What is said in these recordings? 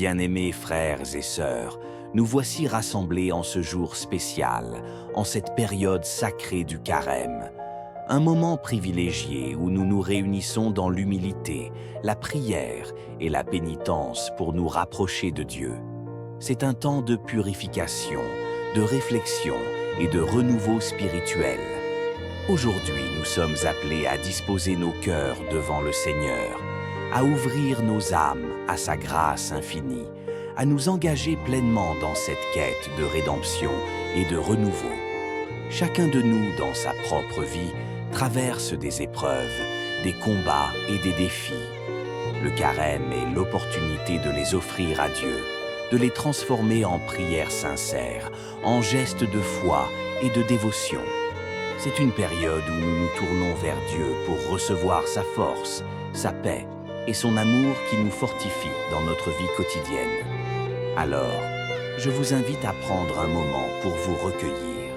Bien-aimés frères et sœurs, nous voici rassemblés en ce jour spécial, en cette période sacrée du Carême. Un moment privilégié où nous nous réunissons dans l'humilité, la prière et la pénitence pour nous rapprocher de Dieu. C'est un temps de purification, de réflexion et de renouveau spirituel. Aujourd'hui, nous sommes appelés à disposer nos cœurs devant le Seigneur, à ouvrir nos âmes à sa grâce infinie, à nous engager pleinement dans cette quête de rédemption et de renouveau. Chacun de nous, dans sa propre vie, traverse des épreuves, des combats et des défis. Le Carême est l'opportunité de les offrir à Dieu, de les transformer en prières sincères, en gestes de foi et de dévotion. C'est une période où nous nous tournons vers Dieu pour recevoir sa force, sa paix et son amour qui nous fortifie dans notre vie quotidienne. Alors, je vous invite à prendre un moment pour vous recueillir.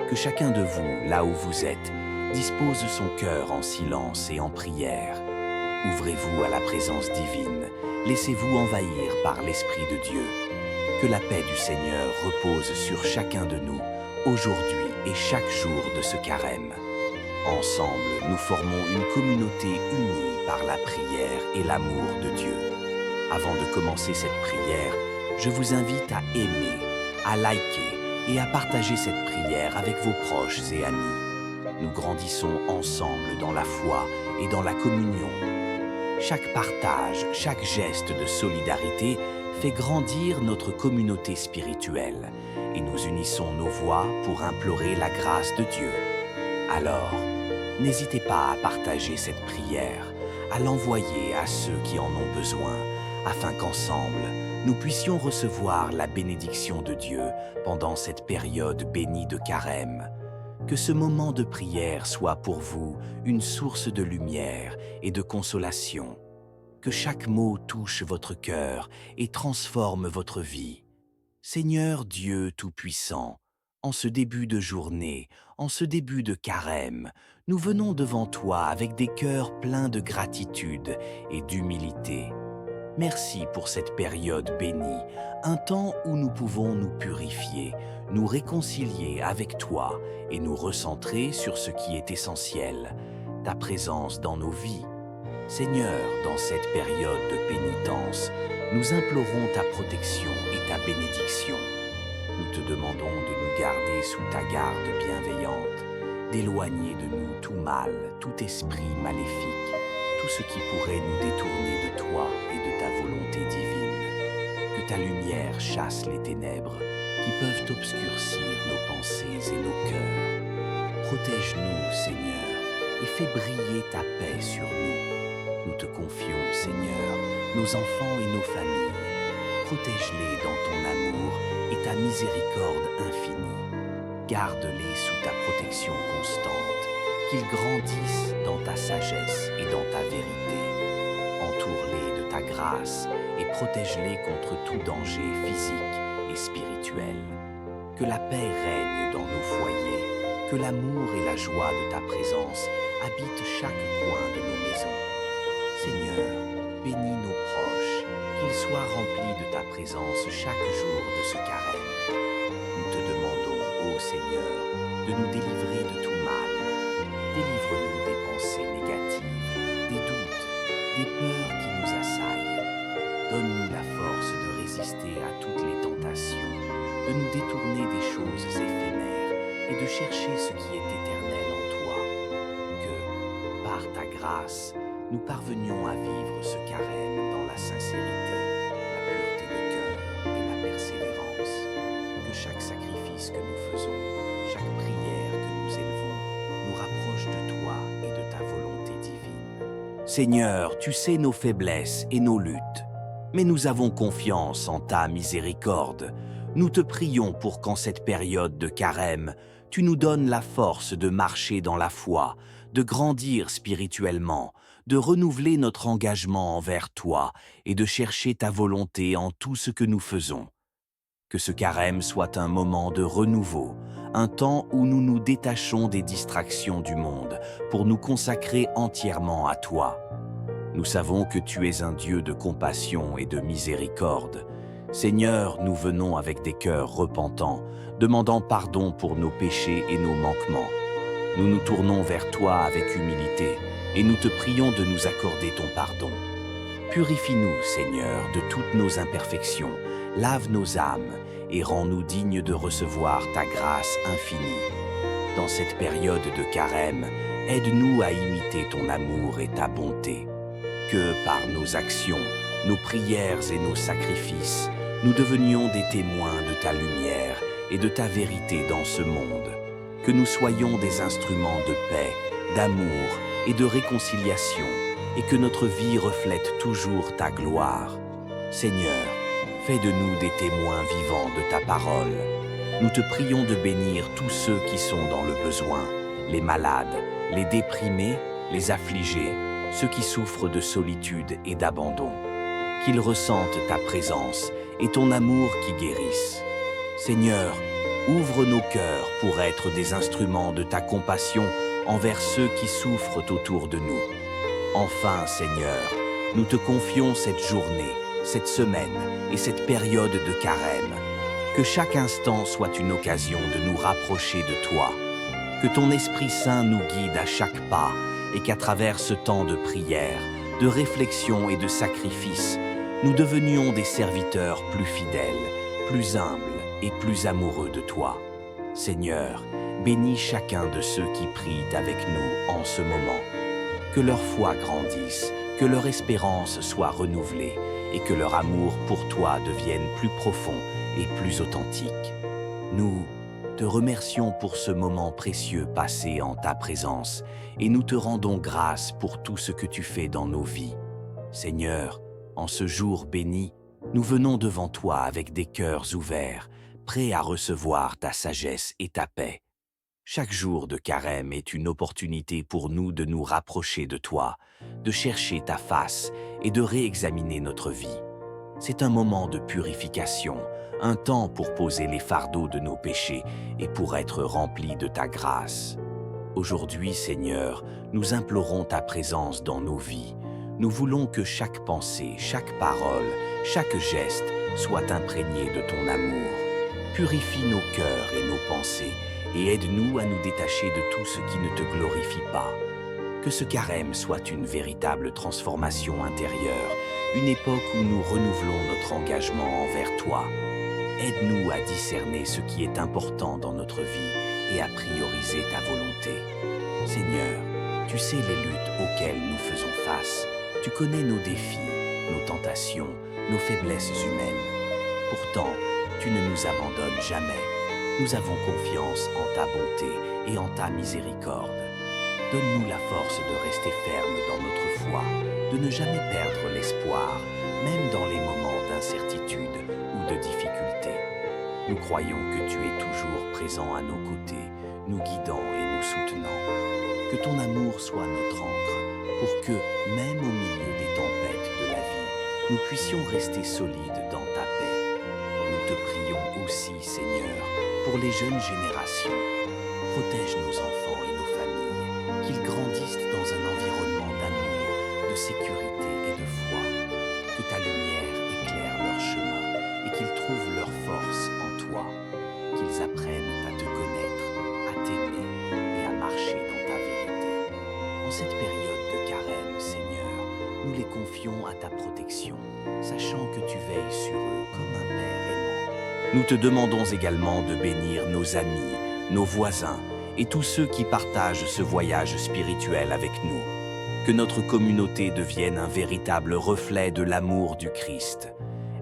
Que chacun de vous, là où vous êtes, dispose son cœur en silence et en prière. Ouvrez-vous à la présence divine, laissez-vous envahir par l'Esprit de Dieu. Que la paix du Seigneur repose sur chacun de nous, aujourd'hui et chaque jour de ce Carême. Ensemble, nous formons une communauté unie par la prière et l'amour de Dieu. Avant de commencer cette prière, je vous invite à aimer, à liker et à partager cette prière avec vos proches et amis. Nous grandissons ensemble dans la foi et dans la communion. Chaque partage, chaque geste de solidarité fait grandir notre communauté spirituelle et nous unissons nos voix pour implorer la grâce de Dieu. Alors, n'hésitez pas à partager cette prière, à l'envoyer à ceux qui en ont besoin, afin qu'ensemble, nous puissions recevoir la bénédiction de Dieu pendant cette période bénie de Carême. Que ce moment de prière soit pour vous une source de lumière et de consolation. Que chaque mot touche votre cœur et transforme votre vie. Seigneur Dieu Tout-Puissant, en ce début de journée, en ce début de Carême, nous venons devant toi avec des cœurs pleins de gratitude et d'humilité. Merci pour cette période bénie, un temps où nous pouvons nous purifier, nous réconcilier avec toi et nous recentrer sur ce qui est essentiel, ta présence dans nos vies. Seigneur, dans cette période de pénitence, nous implorons ta protection et ta bénédiction. Nous te demandons de nous garder sous ta garde bienveillante, d'éloigner de nous tout mal, tout esprit maléfique, tout ce qui pourrait nous détourner de toi et de ta volonté divine. Que ta lumière chasse les ténèbres qui peuvent obscurcir nos pensées et nos cœurs. Protège-nous, Seigneur, et fais briller ta paix sur nous. Nous te confions, Seigneur, nos enfants et nos familles. Protège-les dans ton amour et ta miséricorde infinie. Garde-les sous ta protection constante, qu'ils grandissent dans ta sagesse et dans ta vérité. Entoure-les de ta grâce et protège-les contre tout danger physique et spirituel. Que la paix règne dans nos foyers, que l'amour et la joie de ta présence habitent chaque coin de nos maisons. Seigneur, bénis nos proches, qu'ils soient remplis de ta présence chaque jour de ce Carême. Nous te demandons, ô Seigneur, de nous délivrer de tout mal. Délivre-nous des pensées négatives, des doutes, des peurs qui nous assaillent. Donne-nous la force de résister à toutes les tentations, de nous détourner des choses éphémères et de chercher ce qui est éternel en toi. Que, par ta grâce, nous parvenions à vivre ce Carême dans la sincérité, la pureté de cœur et la persévérance. Que chaque sacrifice que nous faisons, chaque prière que nous élevons, nous rapproche de toi et de ta volonté divine. Seigneur, tu sais nos faiblesses et nos luttes, mais nous avons confiance en ta miséricorde. Nous te prions pour qu'en cette période de Carême, tu nous donnes la force de marcher dans la foi, de grandir spirituellement, de renouveler notre engagement envers toi et de chercher ta volonté en tout ce que nous faisons. Que ce Carême soit un moment de renouveau, un temps où nous nous détachons des distractions du monde pour nous consacrer entièrement à toi. Nous savons que tu es un Dieu de compassion et de miséricorde. Seigneur, nous venons avec des cœurs repentants, demandant pardon pour nos péchés et nos manquements. Nous nous tournons vers toi avec humilité et nous te prions de nous accorder ton pardon. Purifie-nous, Seigneur, de toutes nos imperfections, lave nos âmes et rends-nous dignes de recevoir ta grâce infinie. Dans cette période de carême, aide-nous à imiter ton amour et ta bonté. Que par nos actions, nos prières et nos sacrifices, nous devenions des témoins de ta lumière et de ta vérité dans ce monde. Que nous soyons des instruments de paix, d'amour et de réconciliation, et que notre vie reflète toujours ta gloire. Seigneur, fais de nous des témoins vivants de ta parole. Nous te prions de bénir tous ceux qui sont dans le besoin, les malades, les déprimés, les affligés, ceux qui souffrent de solitude et d'abandon. Qu'ils ressentent ta présence et ton amour qui guérisse. Seigneur, ouvre nos cœurs pour être des instruments de ta compassion envers ceux qui souffrent autour de nous. Enfin, Seigneur, nous te confions cette journée, cette semaine et cette période de carême. Que chaque instant soit une occasion de nous rapprocher de toi. Que ton Esprit Saint nous guide à chaque pas et qu'à travers ce temps de prière, de réflexion et de sacrifice, nous devenions des serviteurs plus fidèles, plus humbles et plus amoureux de toi. Seigneur, bénis chacun de ceux qui prient avec nous en ce moment. Que leur foi grandisse, que leur espérance soit renouvelée et que leur amour pour toi devienne plus profond et plus authentique. Nous te remercions pour ce moment précieux passé en ta présence et nous te rendons grâce pour tout ce que tu fais dans nos vies. Seigneur, en ce jour béni, nous venons devant toi avec des cœurs ouverts, prêts à recevoir ta sagesse et ta paix. Chaque jour de carême est une opportunité pour nous de nous rapprocher de toi, de chercher ta face et de réexaminer notre vie. C'est un moment de purification, un temps pour poser les fardeaux de nos péchés et pour être remplis de ta grâce. Aujourd'hui, Seigneur, nous implorons ta présence dans nos vies. Nous voulons que chaque pensée, chaque parole, chaque geste soit imprégné de ton amour. Purifie nos cœurs et nos pensées et aide-nous à nous détacher de tout ce qui ne te glorifie pas. Que ce carême soit une véritable transformation intérieure, une époque où nous renouvelons notre engagement envers toi. Aide-nous à discerner ce qui est important dans notre vie et à prioriser ta volonté. Seigneur, tu sais les luttes auxquelles nous faisons face. Tu connais nos défis, nos tentations, nos faiblesses humaines. Pourtant, tu ne nous abandonnes jamais. Nous avons confiance en ta bonté et en ta miséricorde. Donne-nous la force de rester ferme dans notre foi, de ne jamais perdre l'espoir, même dans les moments d'incertitude ou de difficulté. Nous croyons que tu es toujours présent à nos côtés, nous guidant et nous soutenant. Que ton amour soit notre ancre, pour que, même au milieu des tempêtes de la vie, nous puissions rester solides dans ta paix. Nous te prions aussi, Seigneur, pour les jeunes générations. Protège nos enfants et nos familles, qu'ils grandissent dans un environnement d'amour, de sécurité et de foi. Que ta lumière éclaire leur chemin et qu'ils trouvent leur force en toi. Qu'ils apprennent à te connaître, à t'aimer et à marcher dans ta vérité. En cette période de carême, Seigneur, nous les confions à ta protection, sachant que tu veilles sur eux comme un Père aimant. Nous te demandons également de bénir nos amis, nos voisins et tous ceux qui partagent ce voyage spirituel avec nous. Que notre communauté devienne un véritable reflet de l'amour du Christ.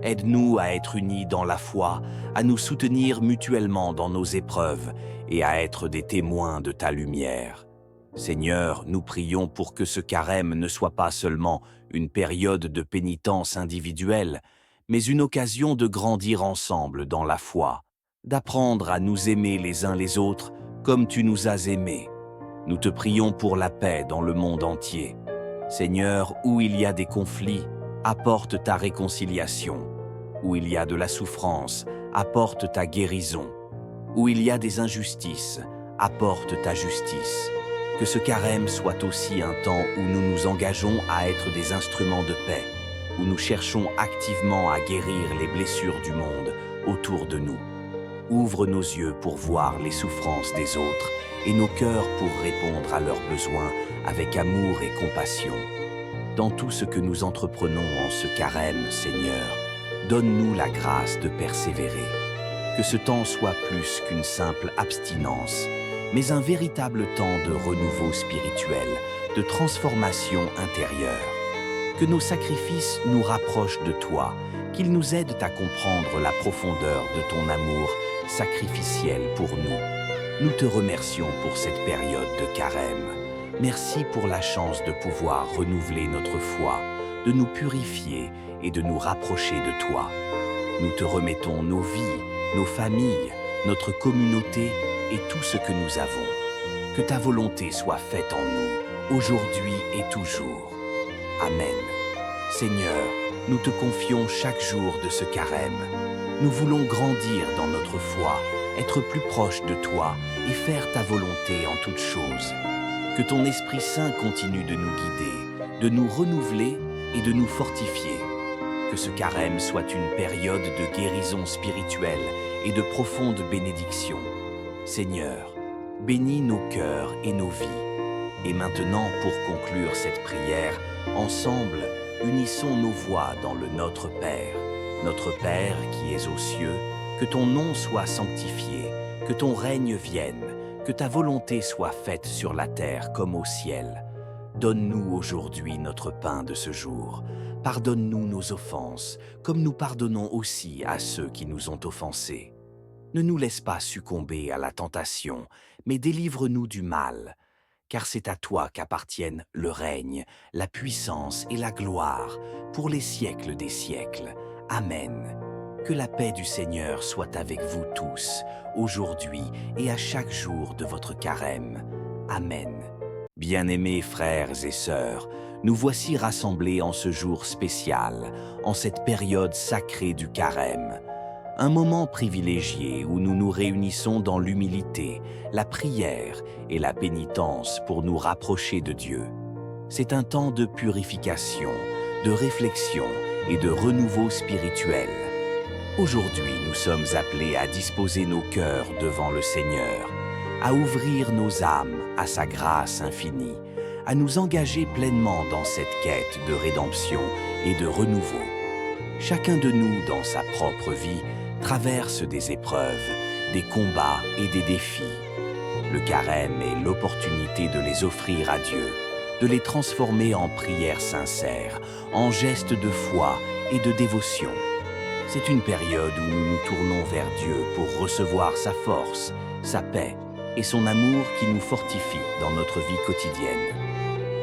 Aide-nous à être unis dans la foi, à nous soutenir mutuellement dans nos épreuves et à être des témoins de ta lumière. Seigneur, nous prions pour que ce carême ne soit pas seulement une période de pénitence individuelle, mais une occasion de grandir ensemble dans la foi, d'apprendre à nous aimer les uns les autres comme tu nous as aimés. Nous te prions pour la paix dans le monde entier. Seigneur, où il y a des conflits, apporte ta réconciliation. Où il y a de la souffrance, apporte ta guérison. Où il y a des injustices, apporte ta justice. Que ce carême soit aussi un temps où nous nous engageons à être des instruments de paix, où nous cherchons activement à guérir les blessures du monde autour de nous. Ouvre nos yeux pour voir les souffrances des autres et nos cœurs pour répondre à leurs besoins avec amour et compassion. Dans tout ce que nous entreprenons en ce carême, Seigneur, donne-nous la grâce de persévérer. Que ce temps soit plus qu'une simple abstinence, mais un véritable temps de renouveau spirituel, de transformation intérieure. Que nos sacrifices nous rapprochent de toi, qu'ils nous aident à comprendre la profondeur de ton amour sacrificiel pour nous. Nous te remercions pour cette période de carême. Merci pour la chance de pouvoir renouveler notre foi, de nous purifier et de nous rapprocher de toi. Nous te remettons nos vies, nos familles, notre communauté et tout ce que nous avons. Que ta volonté soit faite en nous, aujourd'hui et toujours. Amen. Seigneur, nous te confions chaque jour de ce carême. Nous voulons grandir dans notre foi, être plus proches de toi et faire ta volonté en toutes choses. Que ton Esprit Saint continue de nous guider, de nous renouveler et de nous fortifier. Que ce carême soit une période de guérison spirituelle et de profonde bénédiction. Seigneur, bénis nos cœurs et nos vies. Et maintenant, pour conclure cette prière, ensemble, unissons nos voix dans le Notre Père. Notre Père qui es aux cieux, que ton nom soit sanctifié, que ton règne vienne, que ta volonté soit faite sur la terre comme au ciel. Donne-nous aujourd'hui notre pain de ce jour. Pardonne-nous nos offenses, comme nous pardonnons aussi à ceux qui nous ont offensés. Ne nous laisse pas succomber à la tentation, mais délivre-nous du mal. Car c'est à toi qu'appartiennent le règne, la puissance et la gloire, pour les siècles des siècles. Amen. Que la paix du Seigneur soit avec vous tous, aujourd'hui et à chaque jour de votre carême. Amen. Bien-aimés frères et sœurs, nous voici rassemblés en ce jour spécial, en cette période sacrée du carême. Un moment privilégié où nous nous réunissons dans l'humilité, la prière et la pénitence pour nous rapprocher de Dieu. C'est un temps de purification, de réflexion et de renouveau spirituel. Aujourd'hui, nous sommes appelés à disposer nos cœurs devant le Seigneur, à ouvrir nos âmes à sa grâce infinie, à nous engager pleinement dans cette quête de rédemption et de renouveau. Chacun de nous, dans sa propre vie, traverse des épreuves, des combats et des défis. Le carême est l'opportunité de les offrir à Dieu, de les transformer en prières sincères, en gestes de foi et de dévotion. C'est une période où nous nous tournons vers Dieu pour recevoir sa force, sa paix et son amour qui nous fortifie dans notre vie quotidienne.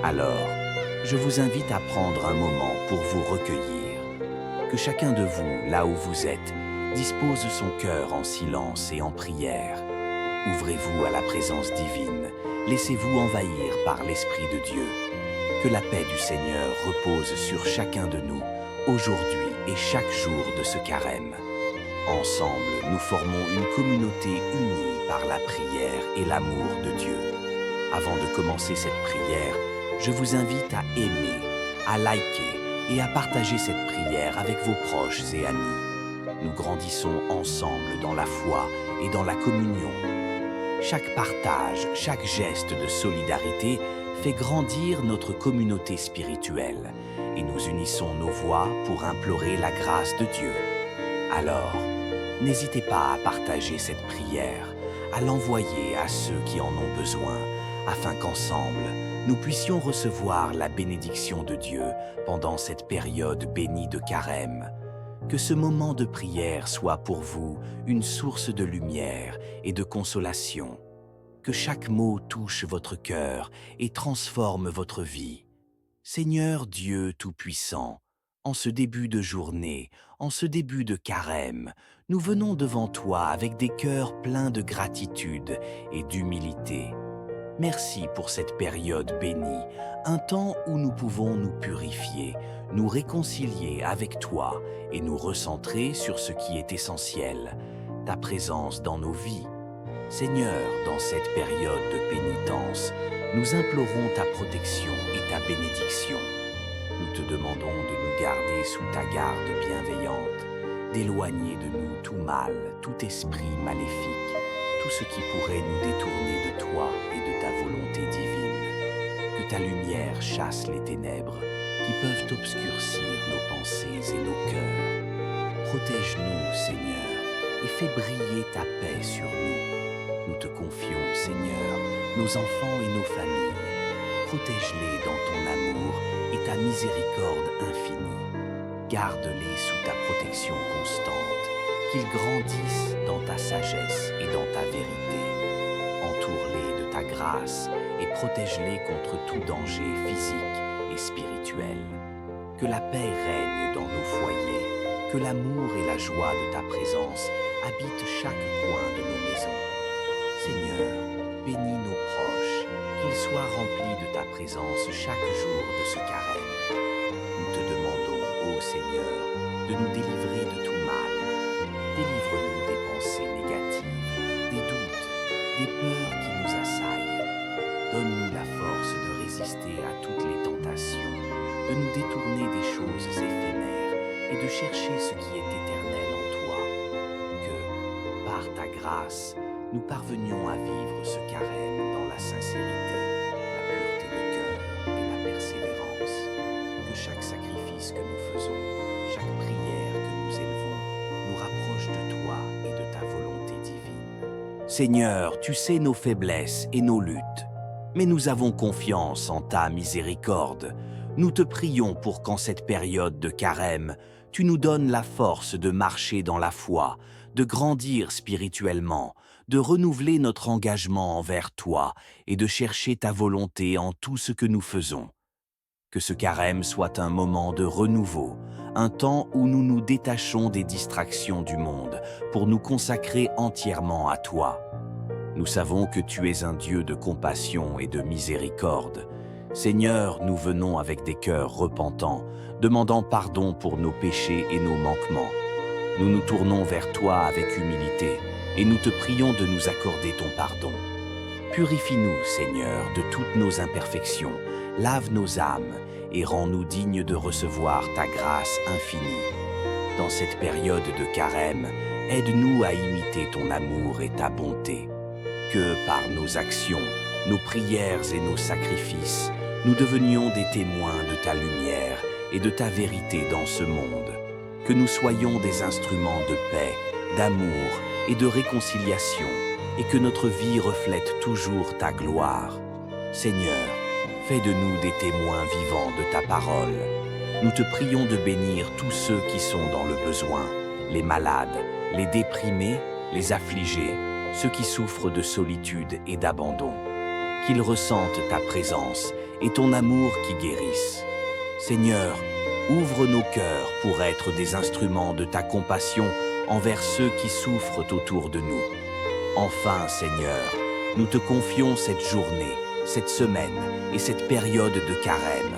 Alors, je vous invite à prendre un moment pour vous recueillir. Que chacun de vous, là où vous êtes, dispose son cœur en silence et en prière. Ouvrez-vous à la présence divine, laissez-vous envahir par l'Esprit de Dieu. Que la paix du Seigneur repose sur chacun de nous, aujourd'hui et chaque jour de ce carême. Ensemble, nous formons une communauté unie par la prière et l'amour de Dieu. Avant de commencer cette prière, je vous invite à aimer, à liker et à partager cette prière avec vos proches et amis. Nous grandissons ensemble dans la foi et dans la communion. Chaque partage, chaque geste de solidarité fait grandir notre communauté spirituelle et nous unissons nos voix pour implorer la grâce de Dieu. Alors, n'hésitez pas à partager cette prière, à l'envoyer à ceux qui en ont besoin, afin qu'ensemble, nous puissions recevoir la bénédiction de Dieu pendant cette période bénie de carême. Que ce moment de prière soit pour vous une source de lumière et de consolation. Que chaque mot touche votre cœur et transforme votre vie. Seigneur Dieu Tout-Puissant, en ce début de journée, en ce début de carême, nous venons devant toi avec des cœurs pleins de gratitude et d'humilité. Merci pour cette période bénie, un temps où nous pouvons nous purifier, nous réconcilier avec toi et nous recentrer sur ce qui est essentiel, ta présence dans nos vies. Seigneur, dans cette période de pénitence, nous implorons ta protection et ta bénédiction. Nous te demandons de nous garder sous ta garde bienveillante, d'éloigner de nous tout mal, tout esprit maléfique, tout ce qui pourrait nous détourner de toi et de ta volonté divine. Que ta lumière chasse les ténèbres qui peuvent obscurcir nos pensées et nos cœurs. Protège-nous, Seigneur, et fais briller ta paix sur nous. Nous te confions, Seigneur, nos enfants et nos familles. Protège-les dans ton amour et ta miséricorde infinie. Garde-les sous ta protection constante, qu'ils grandissent dans ta sagesse et dans ta vérité. Entoure-les de ta grâce et protège-les contre tout danger physique et spirituel. Que la paix règne dans nos foyers, que l'amour et la joie de ta présence habitent chaque coin de nos maisons. Seigneur, bénis nos proches, qu'ils soient remplis de ta présence chaque jour de ce carême. Nous te demandons, ô Seigneur, de nous délivrer de tout mal. Délivre-nous des pensées négatives, des doutes, des peurs qui nous assaillent. Donne-nous la force de résister à toutes les tentations, de nous détourner des choses éphémères et de chercher ce qui est éternel en toi. Que, par ta grâce, nous parvenions à vivre ce carême dans la sincérité, la pureté de cœur et la persévérance. Que chaque sacrifice que nous faisons, chaque prière que nous élevons, nous rapproche de toi et de ta volonté divine. Seigneur, tu sais nos faiblesses et nos luttes, mais nous avons confiance en ta miséricorde. Nous te prions pour qu'en cette période de carême, tu nous donnes la force de marcher dans la foi, de grandir spirituellement, de renouveler notre engagement envers toi et de chercher ta volonté en tout ce que nous faisons. Que ce carême soit un moment de renouveau, un temps où nous nous détachons des distractions du monde pour nous consacrer entièrement à toi. Nous savons que tu es un Dieu de compassion et de miséricorde. Seigneur, nous venons avec des cœurs repentants, demandant pardon pour nos péchés et nos manquements. Nous nous tournons vers toi avec humilité et nous te prions de nous accorder ton pardon. Purifie-nous, Seigneur, de toutes nos imperfections, lave nos âmes et rends-nous dignes de recevoir ta grâce infinie. Dans cette période de carême, aide-nous à imiter ton amour et ta bonté. Que par nos actions, nos prières et nos sacrifices, nous devenions des témoins de ta lumière et de ta vérité dans ce monde. Que nous soyons des instruments de paix, d'amour et de réconciliation, et que notre vie reflète toujours ta gloire. Seigneur, fais de nous des témoins vivants de ta parole. Nous te prions de bénir tous ceux qui sont dans le besoin, les malades, les déprimés, les affligés, ceux qui souffrent de solitude et d'abandon. Qu'ils ressentent ta présence et ton amour qui guérissent. Seigneur, ouvre nos cœurs pour être des instruments de ta compassion envers ceux qui souffrent autour de nous. Enfin, Seigneur, nous te confions cette journée, cette semaine et cette période de carême.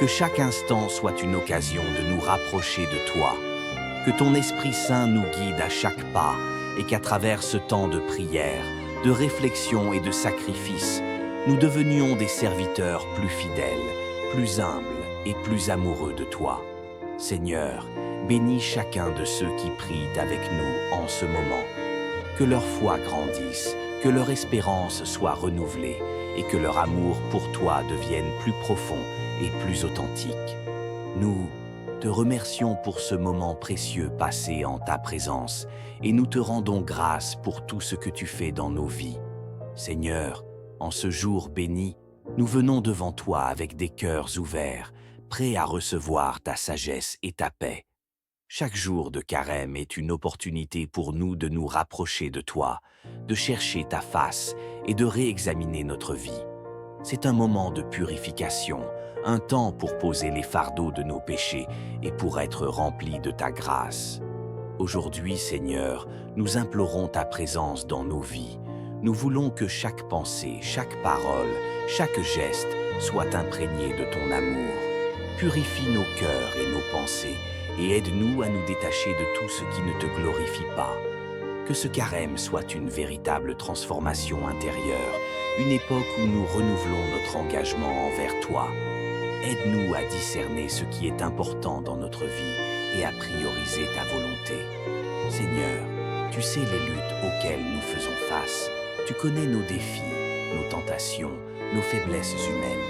Que chaque instant soit une occasion de nous rapprocher de toi. Que ton Esprit Saint nous guide à chaque pas et qu'à travers ce temps de prière, de réflexion et de sacrifice, nous devenions des serviteurs plus fidèles, plus humbles et plus amoureux de toi. Seigneur, bénis chacun de ceux qui prient avec nous en ce moment. Que leur foi grandisse, que leur espérance soit renouvelée et que leur amour pour toi devienne plus profond et plus authentique. Nous te remercions pour ce moment précieux passé en ta présence et nous te rendons grâce pour tout ce que tu fais dans nos vies. Seigneur, en ce jour béni, nous venons devant toi avec des cœurs ouverts, prêts à recevoir ta sagesse et ta paix. Chaque jour de carême est une opportunité pour nous de nous rapprocher de toi, de chercher ta face et de réexaminer notre vie. C'est un moment de purification, un temps pour poser les fardeaux de nos péchés et pour être remplis de ta grâce. Aujourd'hui, Seigneur, nous implorons ta présence dans nos vies. Nous voulons que chaque pensée, chaque parole, chaque geste soit imprégné de ton amour. Purifie nos cœurs et nos pensées et aide-nous à nous détacher de tout ce qui ne te glorifie pas. Que ce carême soit une véritable transformation intérieure, une époque où nous renouvelons notre engagement envers toi. Aide-nous à discerner ce qui est important dans notre vie et à prioriser ta volonté. Seigneur, tu sais les luttes auxquelles nous faisons face. Tu connais nos défis, nos tentations, nos faiblesses humaines.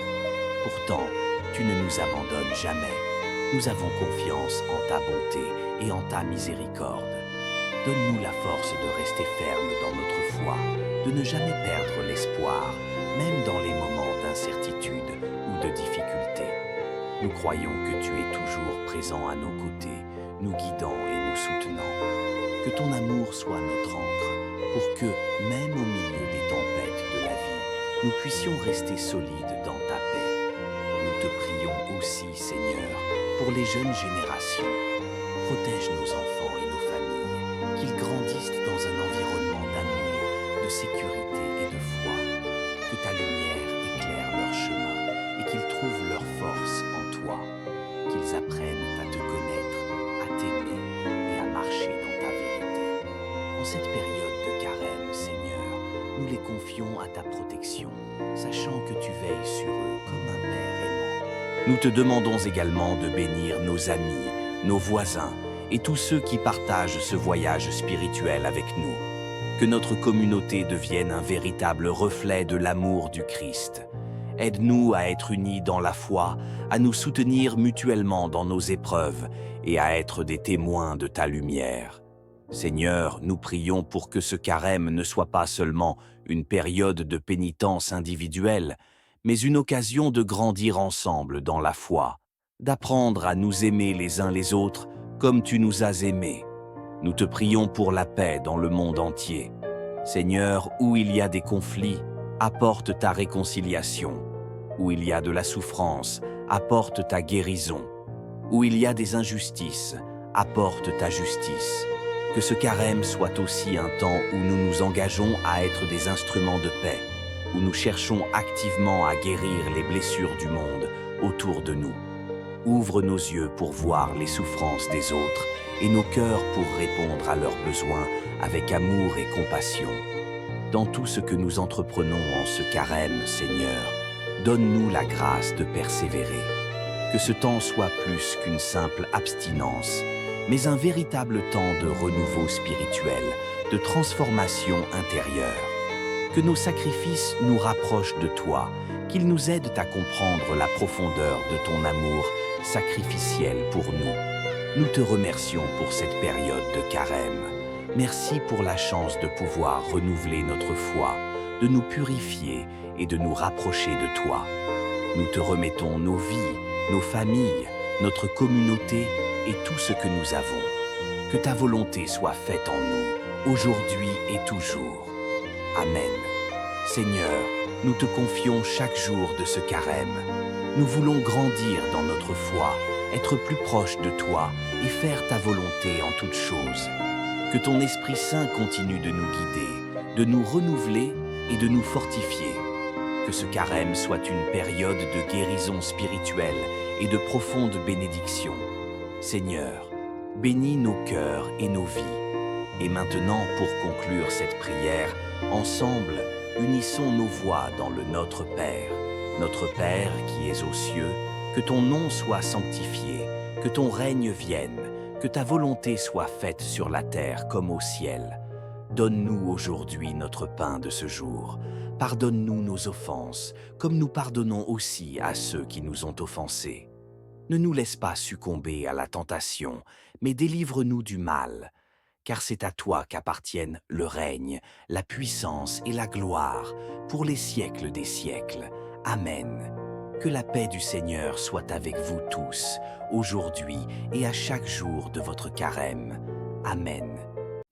Pourtant, tu ne nous abandonnes jamais. Nous avons confiance en ta bonté et en ta miséricorde. Donne-nous la force de rester ferme dans notre foi, de ne jamais perdre l'espoir, même dans les moments d'incertitude ou de difficulté. Nous croyons que tu es toujours présent à nos côtés, nous guidant et nous soutenant. Que ton amour soit notre encre, pour que, même au milieu des tempêtes de la vie, nous puissions rester solides dans ta paix. Nous te prions aussi, Seigneur, pour les jeunes générations. Protège nos enfants et nos familles, qu'ils grandissent dans un environnement d'amour, de sécurité et de foi. Que ta lumière éclaire leur chemin et qu'ils trouvent leur force en toi. Qu'ils apprennent à te connaître, à t'aimer et à marcher dans ta vérité. En cette période de carême, Seigneur, nous les confions à ta protection, sachant que tu veilles sur eux comme un Père aimant. Nous te demandons également de bénir nos amis, nos voisins et tous ceux qui partagent ce voyage spirituel avec nous. Que notre communauté devienne un véritable reflet de l'amour du Christ. Aide-nous à être unis dans la foi, à nous soutenir mutuellement dans nos épreuves et à être des témoins de ta lumière. Seigneur, nous prions pour que ce carême ne soit pas seulement une période de pénitence individuelle, mais une occasion de grandir ensemble dans la foi, d'apprendre à nous aimer les uns les autres comme tu nous as aimés. Nous te prions pour la paix dans le monde entier. Seigneur, où il y a des conflits, apporte ta réconciliation. Où il y a de la souffrance, apporte ta guérison. Où il y a des injustices, apporte ta justice. Que ce carême soit aussi un temps où nous nous engageons à être des instruments de paix, où nous cherchons activement à guérir les blessures du monde autour de nous. Ouvre nos yeux pour voir les souffrances des autres et nos cœurs pour répondre à leurs besoins avec amour et compassion. Dans tout ce que nous entreprenons en ce carême, Seigneur, donne-nous la grâce de persévérer. Que ce temps soit plus qu'une simple abstinence, mais un véritable temps de renouveau spirituel, de transformation intérieure. Que nos sacrifices nous rapprochent de toi, qu'ils nous aident à comprendre la profondeur de ton amour sacrificiel pour nous. Nous te remercions pour cette période de carême. Merci pour la chance de pouvoir renouveler notre foi, de nous purifier et de nous rapprocher de toi. Nous te remettons nos vies, nos familles, notre communauté et tout ce que nous avons. Que ta volonté soit faite en nous, aujourd'hui et toujours. Amen. Seigneur, nous te confions chaque jour de ce carême. Nous voulons grandir dans notre foi, être plus proches de toi et faire ta volonté en toutes choses. Que ton Esprit Saint continue de nous guider, de nous renouveler et de nous fortifier. Que ce carême soit une période de guérison spirituelle et de profonde bénédiction. Seigneur, bénis nos cœurs et nos vies. Et maintenant, pour conclure cette prière, ensemble, unissons nos voix dans le Notre Père. Notre Père qui es aux cieux, que ton nom soit sanctifié, que ton règne vienne, que ta volonté soit faite sur la terre comme au ciel. Donne-nous aujourd'hui notre pain de ce jour. Pardonne-nous nos offenses, comme nous pardonnons aussi à ceux qui nous ont offensés. Ne nous laisse pas succomber à la tentation, mais délivre-nous du mal. Car c'est à toi qu'appartiennent le règne, la puissance et la gloire, pour les siècles des siècles. Amen. Que la paix du Seigneur soit avec vous tous, aujourd'hui et à chaque jour de votre carême. Amen.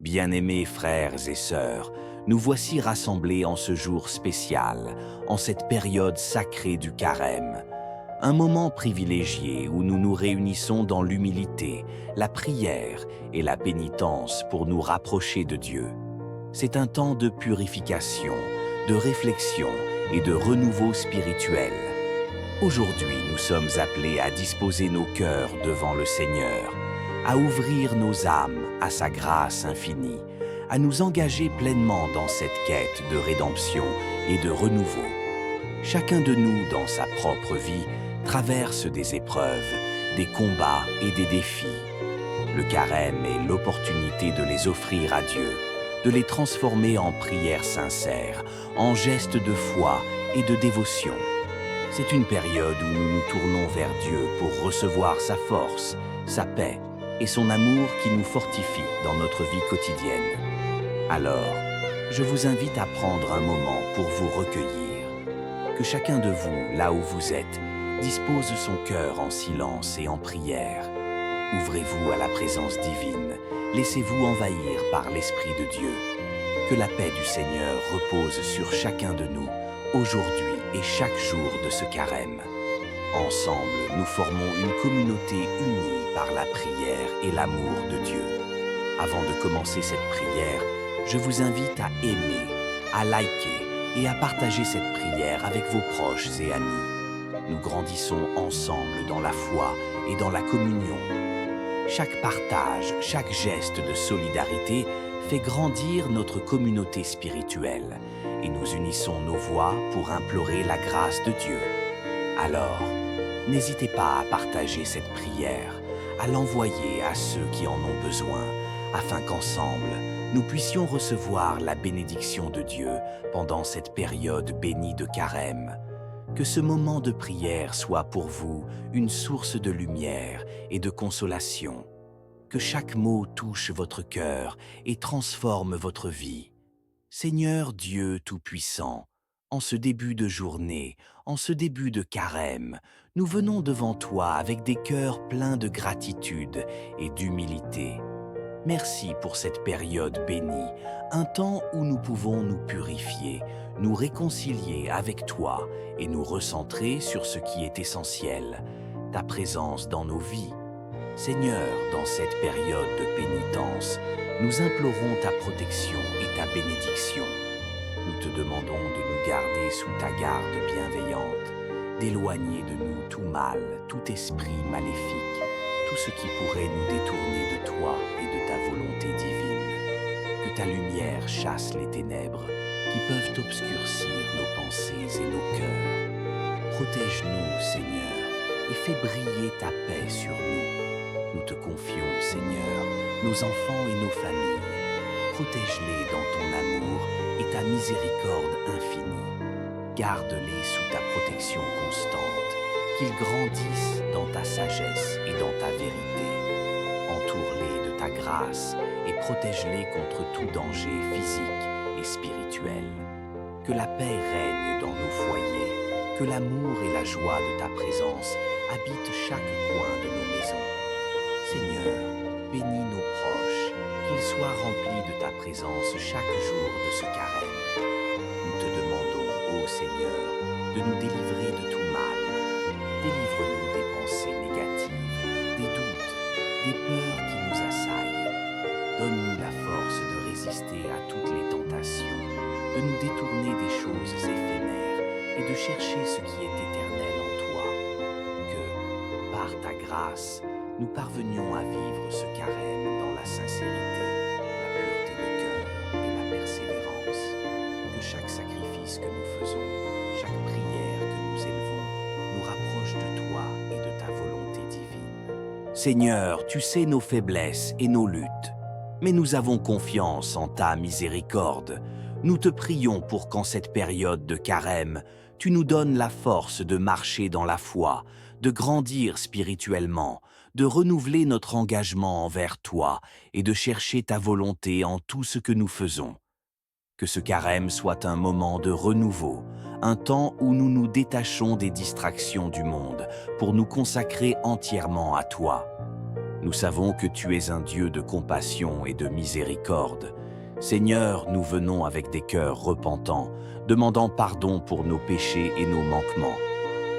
Bien-aimés frères et sœurs, nous voici rassemblés en ce jour spécial, en cette période sacrée du carême. Un moment privilégié où nous nous réunissons dans l'humilité, la prière et la pénitence pour nous rapprocher de Dieu. C'est un temps de purification, de réflexion et de renouveau spirituel. Aujourd'hui, nous sommes appelés à disposer nos cœurs devant le Seigneur, à ouvrir nos âmes à sa grâce infinie, à nous engager pleinement dans cette quête de rédemption et de renouveau. Chacun de nous, dans sa propre vie, traverse des épreuves, des combats et des défis. Le carême est l'opportunité de les offrir à Dieu, de les transformer en prières sincères, en gestes de foi et de dévotion. C'est une période où nous nous tournons vers Dieu pour recevoir sa force, sa paix et son amour qui nous fortifie dans notre vie quotidienne. Alors, je vous invite à prendre un moment pour vous recueillir. Que chacun de vous, là où vous êtes, dispose son cœur en silence et en prière. Ouvrez-vous à la présence divine, laissez-vous envahir par l'Esprit de Dieu. Que la paix du Seigneur repose sur chacun de nous, aujourd'hui et chaque jour de ce carême. Ensemble, nous formons une communauté unie par la prière et l'amour de Dieu. Avant de commencer cette prière, je vous invite à aimer, à liker et à partager cette prière avec vos proches et amis. Nous grandissons ensemble dans la foi et dans la communion. Chaque partage, chaque geste de solidarité fait grandir notre communauté spirituelle et nous unissons nos voix pour implorer la grâce de Dieu. Alors, n'hésitez pas à partager cette prière, à l'envoyer à ceux qui en ont besoin, afin qu'ensemble, nous puissions recevoir la bénédiction de Dieu pendant cette période bénie de carême. Que ce moment de prière soit pour vous une source de lumière et de consolation. Que chaque mot touche votre cœur et transforme votre vie. Seigneur Dieu Tout-Puissant, en ce début de journée, en ce début de carême, nous venons devant toi avec des cœurs pleins de gratitude et d'humilité. Merci pour cette période bénie, un temps où nous pouvons nous purifier, nous réconcilier avec toi et nous recentrer sur ce qui est essentiel, ta présence dans nos vies. Seigneur, dans cette période de pénitence, nous implorons ta protection et ta bénédiction. Nous te demandons de nous garder sous ta garde bienveillante, d'éloigner de nous tout mal, tout esprit maléfique, tout ce qui pourrait nous détourner de toi et de ta volonté divine. Que ta lumière chasse les ténèbres qui peuvent obscurcir nos pensées et nos cœurs. Protège-nous, Seigneur, et fais briller ta paix sur nous. Nous te confions, Seigneur, nos enfants et nos familles. Protège-les dans ton amour et ta miséricorde infinie. Garde-les sous ta protection constante, qu'ils grandissent dans ta sagesse et dans ta vérité. Entoure-les de ta grâce et protège-les contre tout danger physique et spirituel. Que la paix règne dans nos foyers, que l'amour et la joie de ta présence habitent chaque coin de nos maisons. Seigneur, bénis nos proches, qu'ils soient remplis de ta présence chaque jour de ce carême. Nous te demandons, ô Seigneur, de nous délivrer de tout mal. Délivre-nous des pensées négatives, des doutes, des peurs qui nous assaillent. Donne-nous la force de résister à toutes les tentations, de nous détourner des choses éphémères et de chercher ce qui est éternel en toi. Que, par ta grâce, nous parvenions à vivre ce carême dans la sincérité, la pureté de cœur et la persévérance. Que chaque sacrifice que nous faisons, chaque prière que nous élevons, nous rapproche de toi et de ta volonté divine. Seigneur, tu sais nos faiblesses et nos luttes, mais nous avons confiance en ta miséricorde. Nous te prions pour qu'en cette période de carême, tu nous donnes la force de marcher dans la foi, de grandir spirituellement, de renouveler notre engagement envers toi et de chercher ta volonté en tout ce que nous faisons. Que ce carême soit un moment de renouveau, un temps où nous nous détachons des distractions du monde pour nous consacrer entièrement à toi. Nous savons que tu es un Dieu de compassion et de miséricorde. Seigneur, nous venons avec des cœurs repentants, demandant pardon pour nos péchés et nos manquements.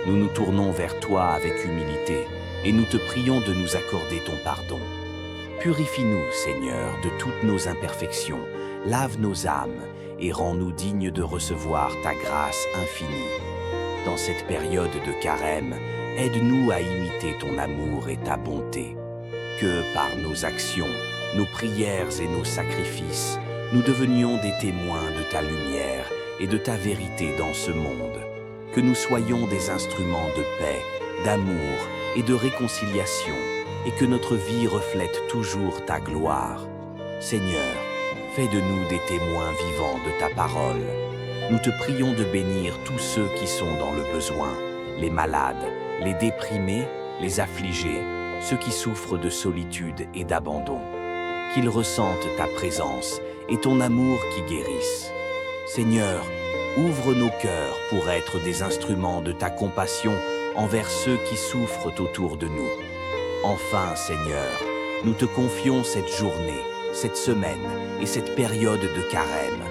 Nous nous tournons vers toi avec humilité et nous te prions de nous accorder ton pardon. Purifie-nous, Seigneur, de toutes nos imperfections, lave nos âmes et rends-nous dignes de recevoir ta grâce infinie. Dans cette période de carême, aide-nous à imiter ton amour et ta bonté. Que par nos actions, nos prières et nos sacrifices, nous devenions des témoins de ta lumière et de ta vérité dans ce monde, que nous soyons des instruments de paix, d'amour et de réconciliation, et que notre vie reflète toujours ta gloire. Seigneur, fais de nous des témoins vivants de ta parole. Nous te prions de bénir tous ceux qui sont dans le besoin, les malades, les déprimés, les affligés, ceux qui souffrent de solitude et d'abandon. Qu'ils ressentent ta présence et ton amour qui guérisse. Seigneur, ouvre nos cœurs pour être des instruments de ta compassion envers ceux qui souffrent autour de nous. Enfin, Seigneur, nous te confions cette journée, cette semaine et cette période de carême.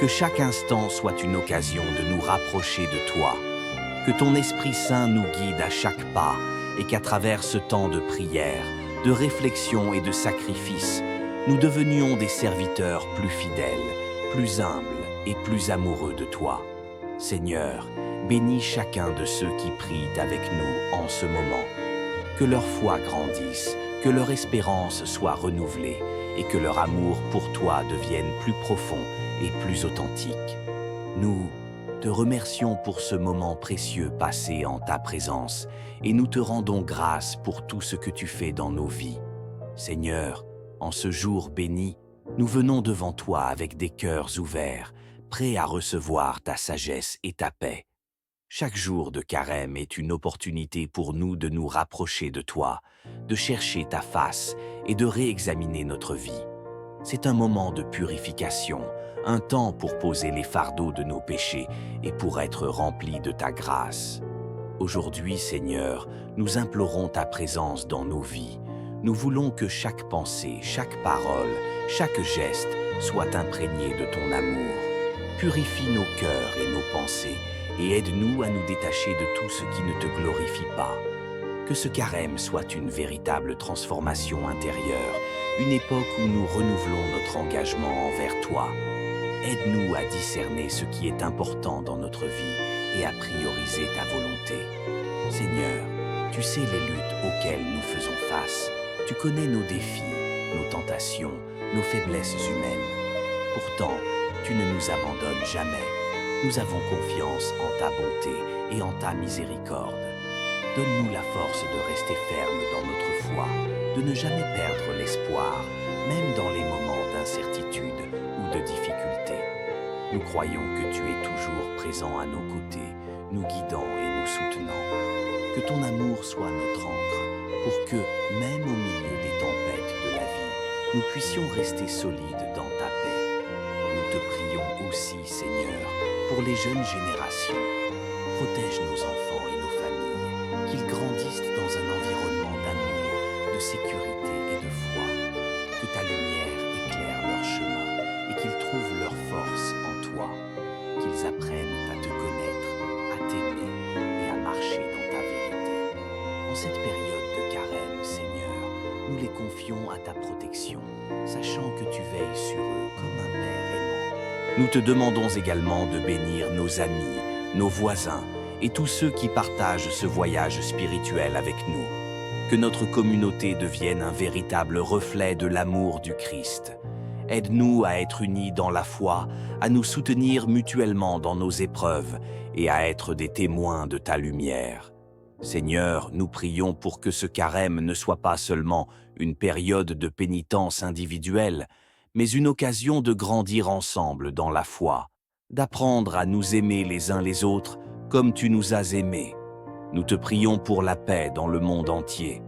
Que chaque instant soit une occasion de nous rapprocher de toi. Que ton Esprit Saint nous guide à chaque pas et qu'à travers ce temps de prière, de réflexion et de sacrifice, nous devenions des serviteurs plus fidèles, plus humbles et plus amoureux de toi. Seigneur, bénis chacun de ceux qui prient avec nous en ce moment. Que leur foi grandisse, que leur espérance soit renouvelée et que leur amour pour toi devienne plus profond et plus authentique. Nous te remercions pour ce moment précieux passé en ta présence et nous te rendons grâce pour tout ce que tu fais dans nos vies. Seigneur, en ce jour béni, nous venons devant toi avec des cœurs ouverts, prêts à recevoir ta sagesse et ta paix. Chaque jour de carême est une opportunité pour nous de nous rapprocher de toi, de chercher ta face et de réexaminer notre vie. C'est un moment de purification, un temps pour poser les fardeaux de nos péchés et pour être remplis de ta grâce. Aujourd'hui, Seigneur, nous implorons ta présence dans nos vies. Nous voulons que chaque pensée, chaque parole, chaque geste soit imprégné de ton amour. Purifie nos cœurs et nos pensées et aide-nous à nous détacher de tout ce qui ne te glorifie pas. Que ce carême soit une véritable transformation intérieure, une époque où nous renouvelons notre engagement envers toi. Aide-nous à discerner ce qui est important dans notre vie et à prioriser ta volonté. Seigneur, tu sais les luttes auxquelles nous faisons face. Tu connais nos défis, nos tentations, nos faiblesses humaines. Pourtant, tu ne nous abandonnes jamais. Nous avons confiance en ta bonté et en ta miséricorde. Donne-nous la force de rester ferme dans notre foi, de ne jamais perdre l'espoir, même dans les moments d'incertitude ou de difficulté. Nous croyons que tu es toujours présent à nos côtés, nous guidant et nous soutenant. Que ton amour soit notre encre, pour que, même au milieu des tempêtes de la vie, nous puissions rester solides dans ta paix. Nous te prions aussi, Seigneur, pour les jeunes générations. Protège nos enfants et nos familles, qu'ils grandissent dans un environnement d'amour, de sécurité et de foi. Que ta lumière éclaire leur chemin et qu'ils trouvent leur force en toi. Qu'ils apprennent à te connaître, à t'aimer et à marcher dans ta vérité. En cette période de carême, Seigneur, nous les confions à ta protection, sachant que tu veilles sur eux comme un Père aimant. Nous te demandons également de bénir nos amis, nos voisins et tous ceux qui partagent ce voyage spirituel avec nous. Que notre communauté devienne un véritable reflet de l'amour du Christ. Aide-nous à être unis dans la foi, à nous soutenir mutuellement dans nos épreuves et à être des témoins de ta lumière. Seigneur, nous prions pour que ce carême ne soit pas seulement une période de pénitence individuelle, mais une occasion de grandir ensemble dans la foi, d'apprendre à nous aimer les uns les autres comme tu nous as aimés. Nous te prions pour la paix dans le monde entier.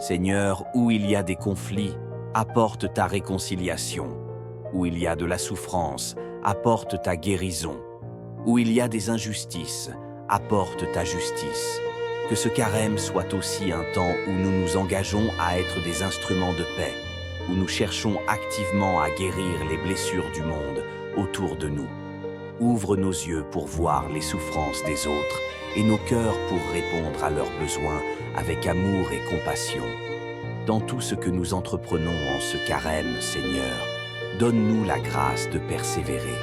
Seigneur, où il y a des conflits, apporte ta réconciliation. Où il y a de la souffrance, apporte ta guérison. Où il y a des injustices, apporte ta justice. Que ce carême soit aussi un temps où nous nous engageons à être des instruments de paix, où nous cherchons activement à guérir les blessures du monde autour de nous. Ouvre nos yeux pour voir les souffrances des autres et nos cœurs pour répondre à leurs besoins avec amour et compassion. Dans tout ce que nous entreprenons en ce carême, Seigneur, donne-nous la grâce de persévérer.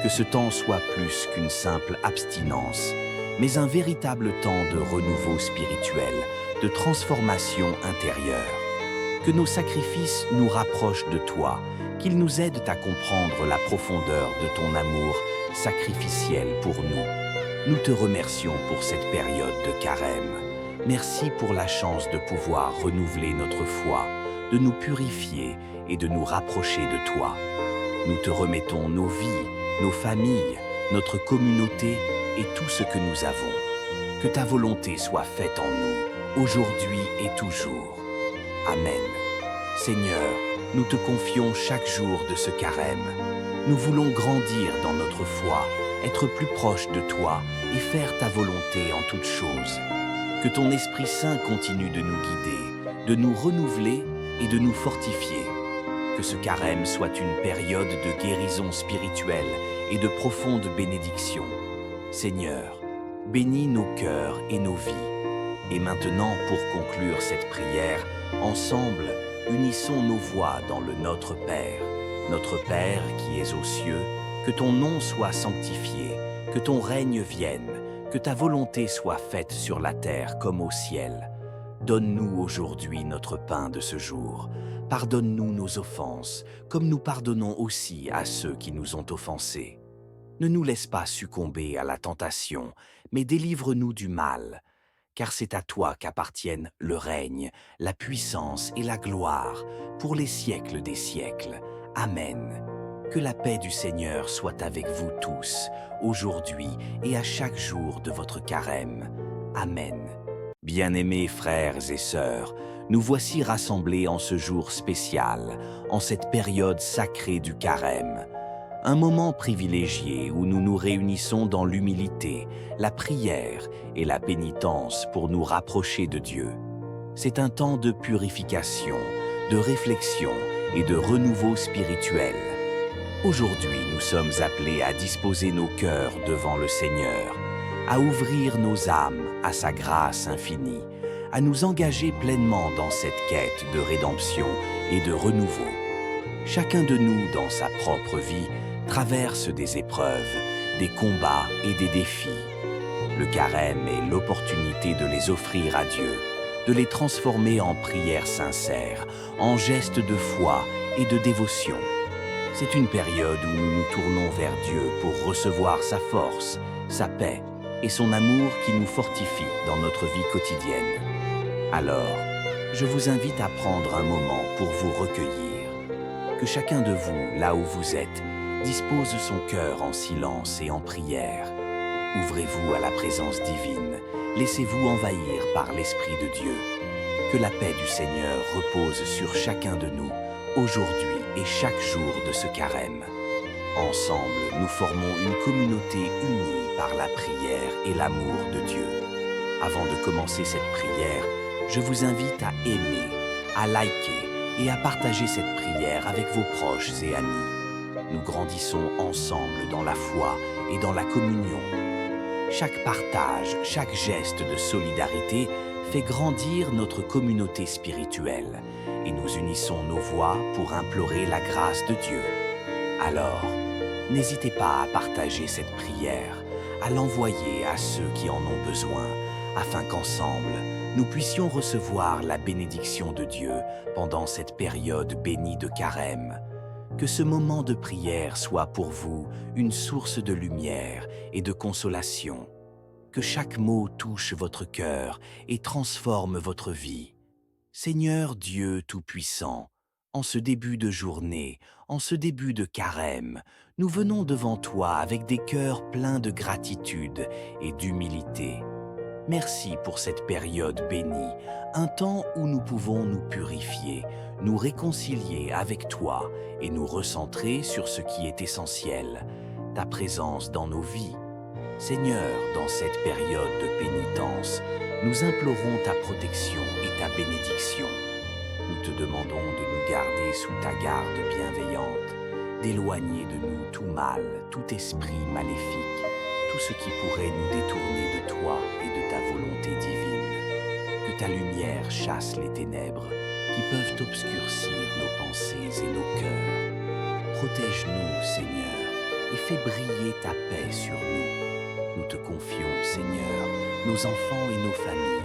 Que ce temps soit plus qu'une simple abstinence, mais un véritable temps de renouveau spirituel, de transformation intérieure. Que nos sacrifices nous rapprochent de toi, qu'ils nous aident à comprendre la profondeur de ton amour sacrificiel pour nous. Nous te remercions pour cette période de carême. Merci pour la chance de pouvoir renouveler notre foi, de nous purifier et de nous rapprocher de toi. Nous te remettons nos vies, nos familles, notre communauté et tout ce que nous avons. Que ta volonté soit faite en nous, aujourd'hui et toujours. Amen. Seigneur, nous te confions chaque jour de ce carême. Nous voulons grandir dans notre foi, être plus proches de toi et faire ta volonté en toutes choses. Que ton Esprit Saint continue de nous guider, de nous renouveler et de nous fortifier. Que ce carême soit une période de guérison spirituelle et de profonde bénédiction. Seigneur, bénis nos cœurs et nos vies. Et maintenant, pour conclure cette prière, ensemble, unissons nos voix dans le Notre Père. Notre Père qui es aux cieux, que ton nom soit sanctifié, que ton règne vienne, que ta volonté soit faite sur la terre comme au ciel. Donne-nous aujourd'hui notre pain de ce jour. Pardonne-nous nos offenses, comme nous pardonnons aussi à ceux qui nous ont offensés. Ne nous laisse pas succomber à la tentation, mais délivre-nous du mal. Car c'est à toi qu'appartiennent le règne, la puissance et la gloire, pour les siècles des siècles. Amen. Que la paix du Seigneur soit avec vous tous, aujourd'hui et à chaque jour de votre carême. Amen. Bien-aimés frères et sœurs, nous voici rassemblés en ce jour spécial, en cette période sacrée du carême. Un moment privilégié où nous nous réunissons dans l'humilité, la prière et la pénitence pour nous rapprocher de Dieu. C'est un temps de purification, de réflexion et de renouveau spirituel. Aujourd'hui, nous sommes appelés à disposer nos cœurs devant le Seigneur, à ouvrir nos âmes à sa grâce infinie, à nous engager pleinement dans cette quête de rédemption et de renouveau. Chacun de nous, dans sa propre vie, traverse des épreuves, des combats et des défis. Le carême est l'opportunité de les offrir à Dieu, de les transformer en prières sincères, en gestes de foi et de dévotion. C'est une période où nous nous tournons vers Dieu pour recevoir sa force, sa paix et son amour qui nous fortifie dans notre vie quotidienne. Alors, je vous invite à prendre un moment pour vous recueillir. Que chacun de vous, là où vous êtes, dispose son cœur en silence et en prière. Ouvrez-vous à la présence divine, laissez-vous envahir par l'Esprit de Dieu. Que la paix du Seigneur repose sur chacun de nous, aujourd'hui et chaque jour de ce carême. Ensemble, nous formons une communauté unie par la prière et l'amour de Dieu. Avant de commencer cette prière, je vous invite à aimer, à liker et à partager cette prière avec vos proches et amis. Nous grandissons ensemble dans la foi et dans la communion. Chaque partage, chaque geste de solidarité fait grandir notre communauté spirituelle et nous unissons nos voix pour implorer la grâce de Dieu. Alors, n'hésitez pas à partager cette prière, à l'envoyer à ceux qui en ont besoin, afin qu'ensemble, nous puissions recevoir la bénédiction de Dieu pendant cette période bénie de carême. Que ce moment de prière soit pour vous une source de lumière et de consolation. Que chaque mot touche votre cœur et transforme votre vie. Seigneur Dieu Tout-Puissant, en ce début de journée, en ce début de carême, nous venons devant toi avec des cœurs pleins de gratitude et d'humilité. Merci pour cette période bénie, un temps où nous pouvons nous purifier, nous réconcilier avec toi et nous recentrer sur ce qui est essentiel, ta présence dans nos vies. Seigneur, dans cette période de pénitence, nous implorons ta protection et ta bénédiction. Nous te demandons de nous garder sous ta garde bienveillante, d'éloigner de nous tout mal, tout esprit maléfique, tout ce qui pourrait nous détourner de toi et de ta volonté divine. Que ta lumière chasse les ténèbres qui peuvent obscurcir nos pensées et nos cœurs. Protège-nous, Seigneur, et fais briller ta paix sur nous. Nous te confions, Seigneur, nos enfants et nos familles.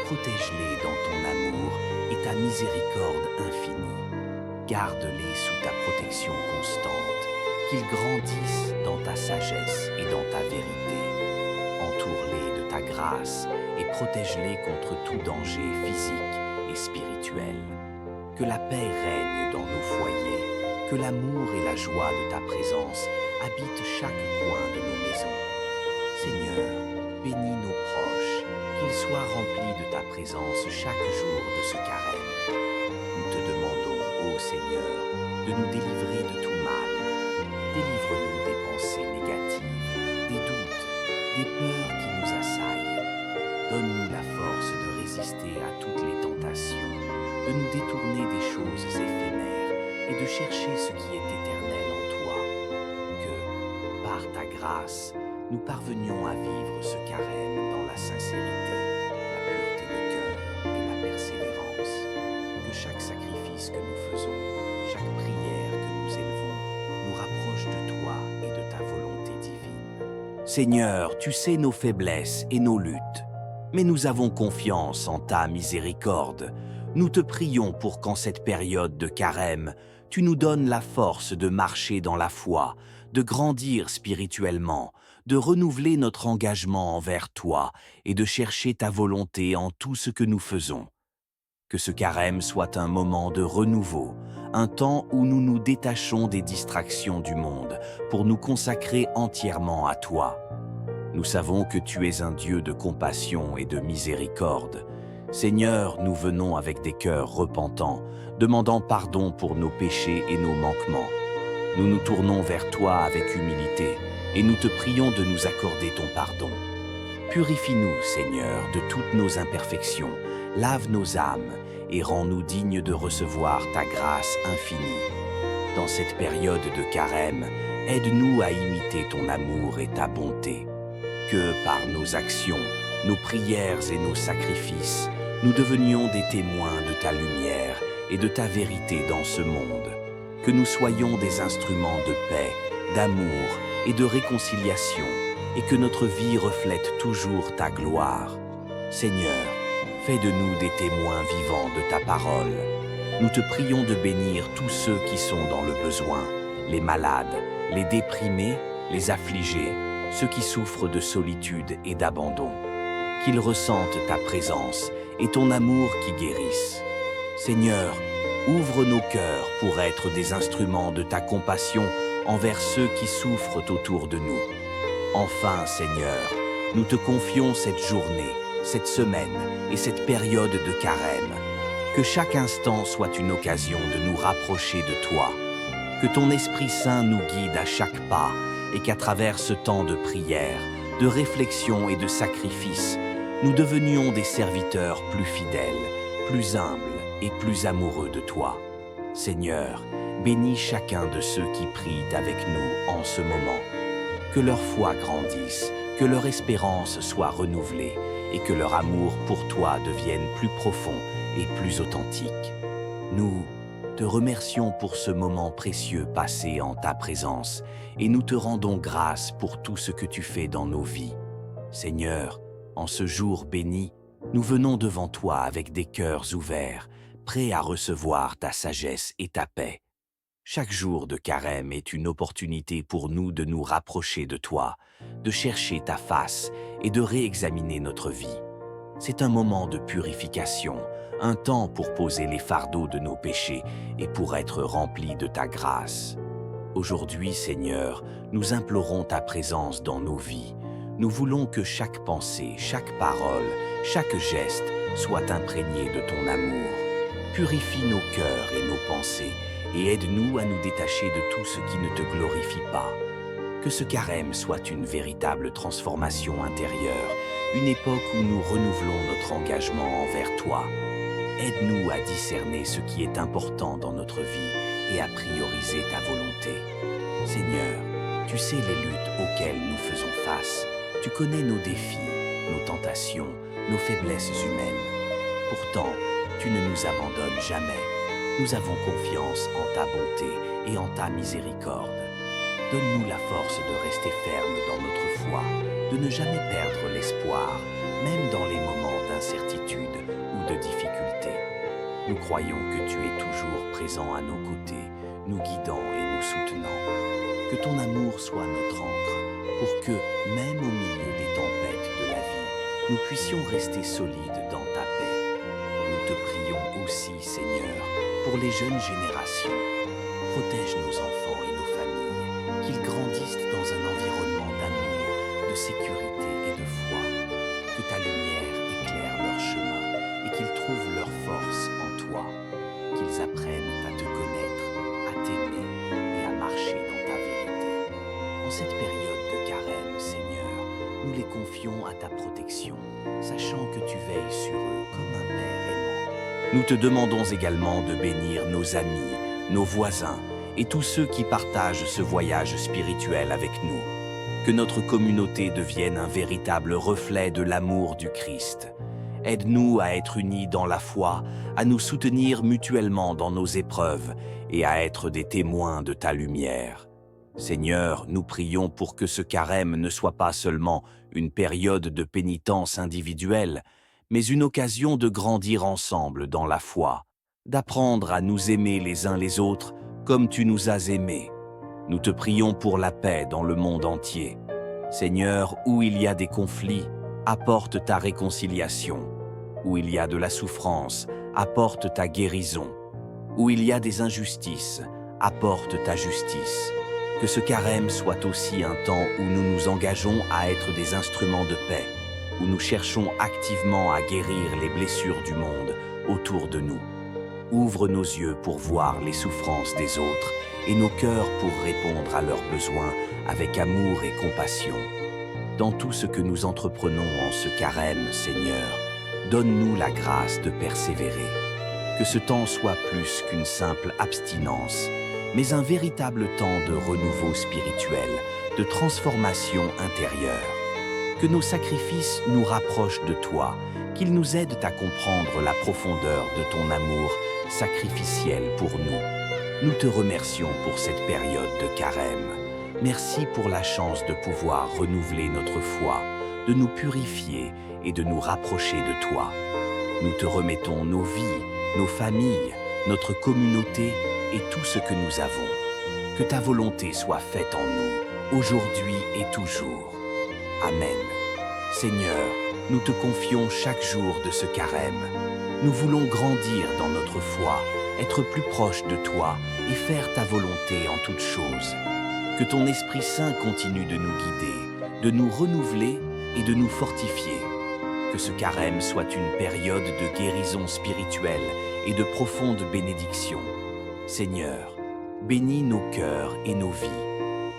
protège-les dans ton amour et ta miséricorde infinie. Garde-les sous ta protection constante, qu'ils grandissent dans ta sagesse et dans ta vérité. Entoure-les de ta grâce et protège-les contre tout danger physique et spirituel. Que la paix règne dans nos foyers, que l'amour et la joie de ta présence habitent chaque coin de nos maisons. Seigneur, bénis nos proches, qu'ils soient remplis de ta présence chaque jour de ce carême. Nous te demandons, ô Seigneur, de nous délivrer de tout mal. Délivre-nous des pensées négatives, des doutes, des peurs qui nous assaillent. Donne-nous la force de résister à toutes les tentations, de nous détourner des choses éphémères et de chercher ce qui est éternel en toi. Que, par ta grâce, nous parvenions à vivre ce carême dans la sincérité, la pureté de cœur et la persévérance. Que chaque sacrifice que nous faisons, chaque prière que nous élevons, nous rapproche de toi et de ta volonté divine. Seigneur, tu sais nos faiblesses et nos luttes, mais nous avons confiance en ta miséricorde. Nous te prions pour qu'en cette période de carême, tu nous donnes la force de marcher dans la foi, de grandir spirituellement, de renouveler notre engagement envers toi et de chercher ta volonté en tout ce que nous faisons. Que ce carême soit un moment de renouveau, un temps où nous nous détachons des distractions du monde pour nous consacrer entièrement à toi. Nous savons que tu es un Dieu de compassion et de miséricorde. Seigneur, nous venons avec des cœurs repentants, demandant pardon pour nos péchés et nos manquements. Nous nous tournons vers toi avec humilité et nous te prions de nous accorder ton pardon. Purifie-nous, Seigneur, de toutes nos imperfections, lave nos âmes et rends-nous dignes de recevoir ta grâce infinie. Dans cette période de carême, aide-nous à imiter ton amour et ta bonté. Que par nos actions, nos prières et nos sacrifices, nous devenions des témoins de ta lumière et de ta vérité dans ce monde. Que nous soyons des instruments de paix, d'amour et de réconciliation, et que notre vie reflète toujours ta gloire. Seigneur, fais de nous des témoins vivants de ta parole. Nous te prions de bénir tous ceux qui sont dans le besoin, les malades, les déprimés, les affligés, ceux qui souffrent de solitude et d'abandon. Qu'ils ressentent ta présence et ton amour qui guérisse. Seigneur, ouvre nos cœurs pour être des instruments de ta compassion envers ceux qui souffrent autour de nous. Enfin, Seigneur, nous te confions cette journée, cette semaine et cette période de carême. Que chaque instant soit une occasion de nous rapprocher de toi. Que ton Esprit Saint nous guide à chaque pas et qu'à travers ce temps de prière, de réflexion et de sacrifice, nous devenions des serviteurs plus fidèles, plus humbles et plus amoureux de toi. Seigneur, bénis chacun de ceux qui prient avec nous en ce moment. Que leur foi grandisse, que leur espérance soit renouvelée et que leur amour pour toi devienne plus profond et plus authentique. Nous te remercions pour ce moment précieux passé en ta présence et nous te rendons grâce pour tout ce que tu fais dans nos vies. Seigneur, en ce jour béni, nous venons devant toi avec des cœurs ouverts, prêts à recevoir ta sagesse et ta paix. Chaque jour de carême est une opportunité pour nous de nous rapprocher de toi, de chercher ta face et de réexaminer notre vie. C'est un moment de purification, un temps pour poser les fardeaux de nos péchés et pour être remplis de ta grâce. Aujourd'hui, Seigneur, nous implorons ta présence dans nos vies. Nous voulons que chaque pensée, chaque parole, chaque geste soit imprégné de ton amour. Purifie nos cœurs et nos pensées et aide-nous à nous détacher de tout ce qui ne te glorifie pas. Que ce carême soit une véritable transformation intérieure, une époque où nous renouvelons notre engagement envers toi. Aide-nous à discerner ce qui est important dans notre vie et à prioriser ta volonté. Seigneur, tu sais les luttes auxquelles nous faisons face. Tu connais nos défis, nos tentations, nos faiblesses humaines. Pourtant, tu ne nous abandonnes jamais. Nous avons confiance en ta bonté et en ta miséricorde. Donne-nous la force de rester ferme dans notre foi, de ne jamais perdre l'espoir, même dans les moments d'incertitude ou de difficulté. Nous croyons que tu es toujours présent à nos côtés, nous guidant et nous soutenant. Que ton amour soit notre ancre, pour que, même au milieu des tempêtes de la vie, nous puissions rester solides dans ta paix. Nous te prions aussi, Seigneur, pour les jeunes générations. Protège nos enfants et nos familles, qu'ils grandissent dans un environnement d'amour, de sécurité et de foi. Que ta lumière éclaire leur chemin et qu'ils trouvent leur force en toi. Qu'ils apprennent à te connaître, à t'aimer et à marcher dans ta vérité. En cette période de carême, Seigneur, nous les confions à ta protection, sachant que tu veilles sur eux comme un Père aimant. Nous te demandons également de bénir nos amis, nos voisins et tous ceux qui partagent ce voyage spirituel avec nous. Que notre communauté devienne un véritable reflet de l'amour du Christ. Aide-nous à être unis dans la foi, à nous soutenir mutuellement dans nos épreuves et à être des témoins de ta lumière. Seigneur, nous prions pour que ce carême ne soit pas seulement une période de pénitence individuelle, mais une occasion de grandir ensemble dans la foi, d'apprendre à nous aimer les uns les autres comme tu nous as aimés. Nous te prions pour la paix dans le monde entier. Seigneur, où il y a des conflits, apporte ta réconciliation. Où il y a de la souffrance, apporte ta guérison. Où il y a des injustices, apporte ta justice. Que ce carême soit aussi un temps où nous nous engageons à être des instruments de paix, où nous cherchons activement à guérir les blessures du monde autour de nous. Ouvre nos yeux pour voir les souffrances des autres et nos cœurs pour répondre à leurs besoins avec amour et compassion. Dans tout ce que nous entreprenons en ce carême, Seigneur, donne-nous la grâce de persévérer. Que ce temps soit plus qu'une simple abstinence, mais un véritable temps de renouveau spirituel, de transformation intérieure. Que nos sacrifices nous rapprochent de toi, qu'ils nous aident à comprendre la profondeur de ton amour sacrificiel pour nous. Nous te remercions pour cette période de carême. Merci pour la chance de pouvoir renouveler notre foi, de nous purifier et de nous rapprocher de toi. Nous te remettons nos vies, nos familles, notre communauté et tout ce que nous avons. Que ta volonté soit faite en nous, aujourd'hui et toujours. Amen. Seigneur, nous te confions chaque jour de ce carême. Nous voulons grandir dans notre foi, être plus proches de toi et faire ta volonté en toutes choses. Que ton Esprit Saint continue de nous guider, de nous renouveler et de nous fortifier. Que ce carême soit une période de guérison spirituelle et de profonde bénédiction. Seigneur, bénis nos cœurs et nos vies.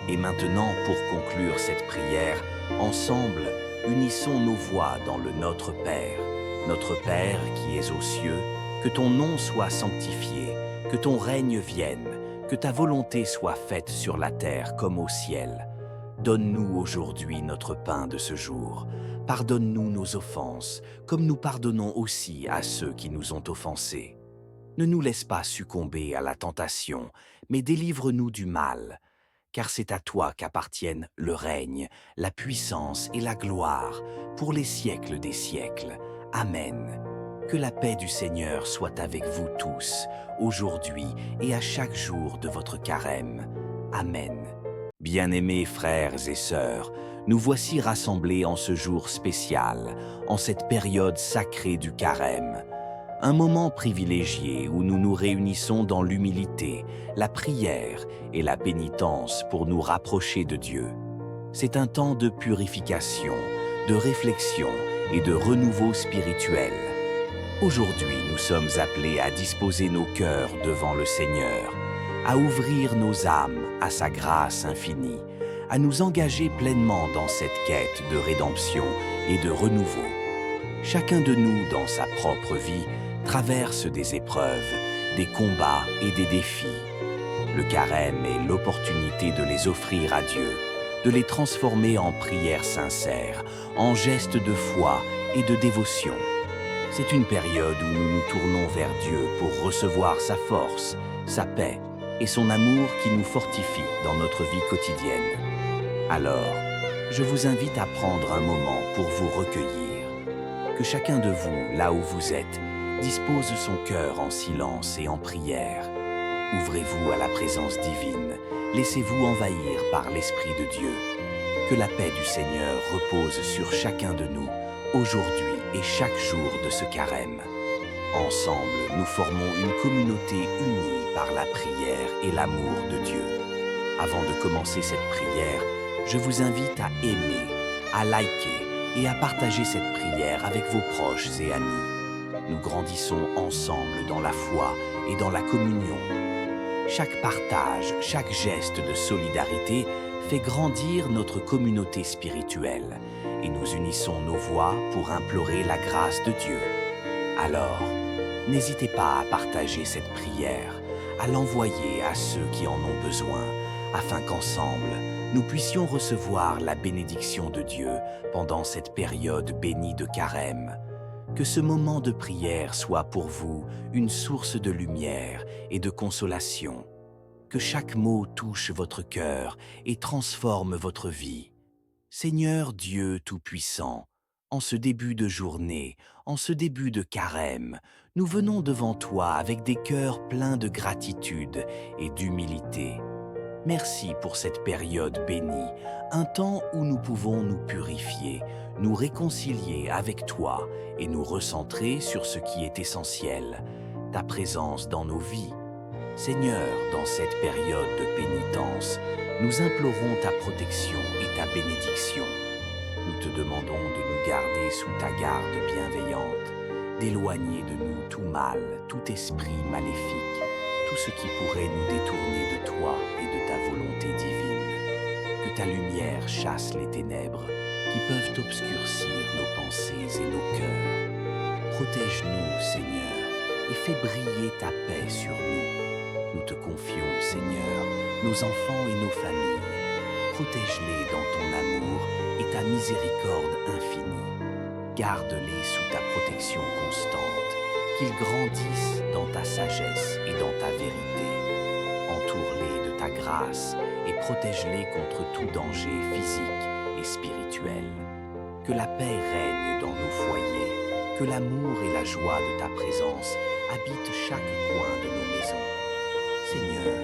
Et maintenant, pour conclure cette prière, ensemble, unissons nos voix dans le Notre Père. Notre Père qui es aux cieux, que ton nom soit sanctifié, que ton règne vienne, que ta volonté soit faite sur la terre comme au ciel. Donne-nous aujourd'hui notre pain de ce jour. Pardonne-nous nos offenses, comme nous pardonnons aussi à ceux qui nous ont offensés. Ne nous laisse pas succomber à la tentation, mais délivre-nous du mal. Car c'est à toi qu'appartiennent le règne, la puissance et la gloire, pour les siècles des siècles. Amen. Que la paix du Seigneur soit avec vous tous, aujourd'hui et à chaque jour de votre carême. Amen. Bien-aimés frères et sœurs, nous voici rassemblés en ce jour spécial, en cette période sacrée du carême. Un moment privilégié où nous nous réunissons dans l'humilité, la prière et la pénitence pour nous rapprocher de Dieu. C'est un temps de purification, de réflexion et de renouveau spirituel. Aujourd'hui, nous sommes appelés à disposer nos cœurs devant le Seigneur, à ouvrir nos âmes à sa grâce infinie, à nous engager pleinement dans cette quête de rédemption et de renouveau. Chacun de nous, dans sa propre vie, traverse des épreuves, des combats et des défis. Le carême est l'opportunité de les offrir à Dieu, de les transformer en prières sincères, en gestes de foi et de dévotion. C'est une période où nous nous tournons vers Dieu pour recevoir sa force, sa paix et son amour qui nous fortifie dans notre vie quotidienne. Alors, je vous invite à prendre un moment pour vous recueillir. que chacun de vous, là où vous êtes, dispose son cœur en silence et en prière. Ouvrez-vous à la présence divine, laissez-vous envahir par l'Esprit de Dieu. Que la paix du Seigneur repose sur chacun de nous, aujourd'hui et chaque jour de ce carême. Ensemble, nous formons une communauté unie par la prière et l'amour de Dieu. Avant de commencer cette prière, je vous invite à aimer, à liker et à partager cette prière avec vos proches et amis. Nous grandissons ensemble dans la foi et dans la communion. Chaque partage, chaque geste de solidarité fait grandir notre communauté spirituelle et nous unissons nos voix pour implorer la grâce de Dieu. Alors, n'hésitez pas à partager cette prière, à l'envoyer à ceux qui en ont besoin, afin qu'ensemble, nous puissions recevoir la bénédiction de Dieu pendant cette période bénie de carême. Que ce moment de prière soit pour vous une source de lumière et de consolation. Que chaque mot touche votre cœur et transforme votre vie. Seigneur Dieu Tout-Puissant, en ce début de journée, en ce début de carême, nous venons devant toi avec des cœurs pleins de gratitude et d'humilité. Merci pour cette période bénie, un temps où nous pouvons nous purifier, nous réconcilier avec toi et nous recentrer sur ce qui est essentiel, ta présence dans nos vies. Seigneur, dans cette période de pénitence, nous implorons ta protection et ta bénédiction. Nous te demandons de nous garder sous ta garde bienveillante, d'éloigner de nous tout mal, tout esprit maléfique, tout ce qui pourrait nous détourner de toi et de ta volonté divine. Que ta lumière chasse les ténèbres qui peuvent obscurcir nos pensées et nos cœurs. Protège-nous, Seigneur, et fais briller ta paix sur nous. Nous te confions, Seigneur, nos enfants et nos familles. Protège-les dans ton amour et ta miséricorde infinie. Garde-les sous ta protection constante, qu'ils grandissent dans ta sagesse et dans ta vérité. Entoure-les de ta grâce et protège-les contre tout danger physique et spirituel. Que la paix règne dans nos foyers, que l'amour et la joie de ta présence habitent chaque coin de nos maisons. Seigneur,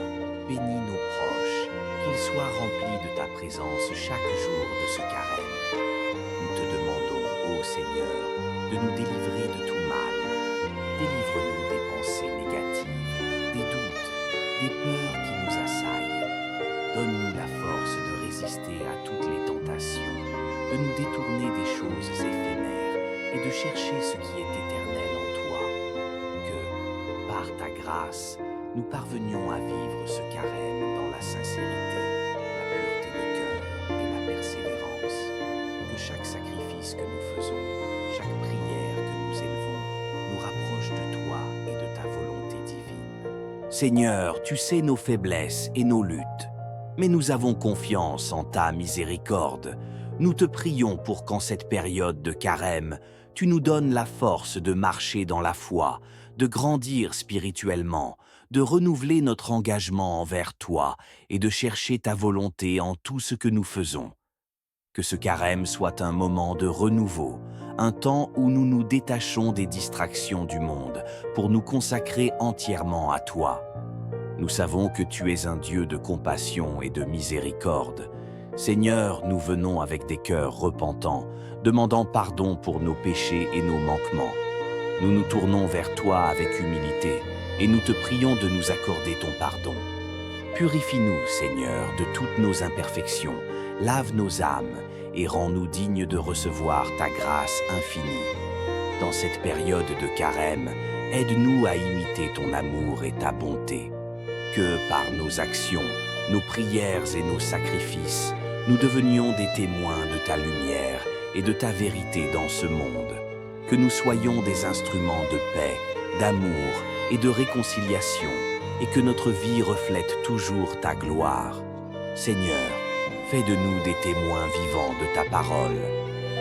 bénis nos proches, qu'ils soient remplis de ta présence chaque jour de ce carême. Nous te demandons, ô Seigneur, de nous délivrer de tout mal. Délivre-nous des pensées négatives, des doutes, des peurs qui nous assaillent. Donne-nous la force de résister à toutes les tentations, de nous détourner des choses éphémères et de chercher ce qui est éternel en toi. Que, par ta grâce, nous parvenions à vivre ce carême dans la sincérité, la pureté de cœur et la persévérance. Que chaque sacrifice que nous faisons, chaque prière que nous élevons, nous rapproche de toi et de ta volonté divine. Seigneur, tu sais nos faiblesses et nos luttes, mais nous avons confiance en ta miséricorde. Nous te prions pour qu'en cette période de carême, tu nous donnes la force de marcher dans la foi, de grandir spirituellement, de renouveler notre engagement envers toi et de chercher ta volonté en tout ce que nous faisons. Que ce carême soit un moment de renouveau, un temps où nous nous détachons des distractions du monde pour nous consacrer entièrement à toi. Nous savons que tu es un Dieu de compassion et de miséricorde. Seigneur, nous venons avec des cœurs repentants, demandant pardon pour nos péchés et nos manquements. Nous nous tournons vers toi avec humilité et nous te prions de nous accorder ton pardon. Purifie-nous, Seigneur, de toutes nos imperfections, lave nos âmes et rends-nous dignes de recevoir ta grâce infinie. Dans cette période de carême, aide-nous à imiter ton amour et ta bonté. Que par nos actions, nos prières et nos sacrifices, nous devenions des témoins de ta lumière et de ta vérité dans ce monde. Que nous soyons des instruments de paix, d'amour et de réconciliation, et que notre vie reflète toujours ta gloire. Seigneur, fais de nous des témoins vivants de ta parole.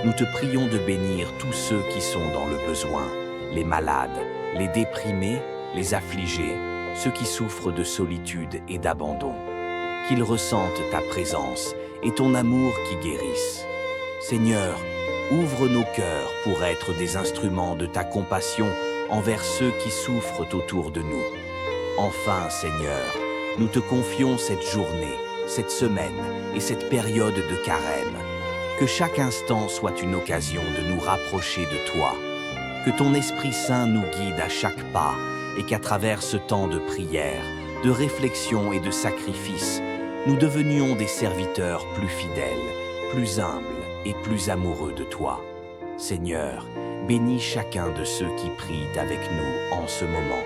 Nous te prions de bénir tous ceux qui sont dans le besoin, les malades, les déprimés, les affligés, ceux qui souffrent de solitude et d'abandon. Qu'ils ressentent ta présence et ton amour qui guérissent. Seigneur, Ouvre nos cœurs pour être des instruments de ta compassion envers ceux qui souffrent autour de nous. Enfin, Seigneur, nous te confions cette journée, cette semaine et cette période de carême. Que chaque instant soit une occasion de nous rapprocher de toi. Que ton Esprit Saint nous guide à chaque pas et qu'à travers ce temps de prière, de réflexion et de sacrifice, nous devenions des serviteurs plus fidèles, plus humbles et plus amoureux de toi. Seigneur, bénis chacun de ceux qui prient avec nous en ce moment.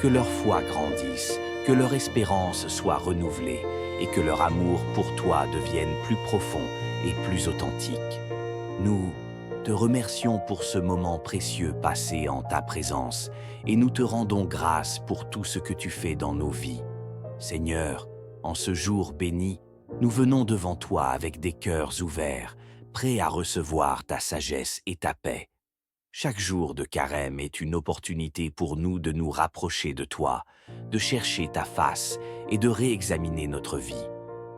Que leur foi grandisse, que leur espérance soit renouvelée et que leur amour pour toi devienne plus profond et plus authentique. Nous te remercions pour ce moment précieux passé en ta présence et nous te rendons grâce pour tout ce que tu fais dans nos vies. Seigneur, en ce jour béni, nous venons devant toi avec des cœurs ouverts, prêts à recevoir ta sagesse et ta paix. Chaque jour de carême est une opportunité pour nous de nous rapprocher de toi, de chercher ta face et de réexaminer notre vie.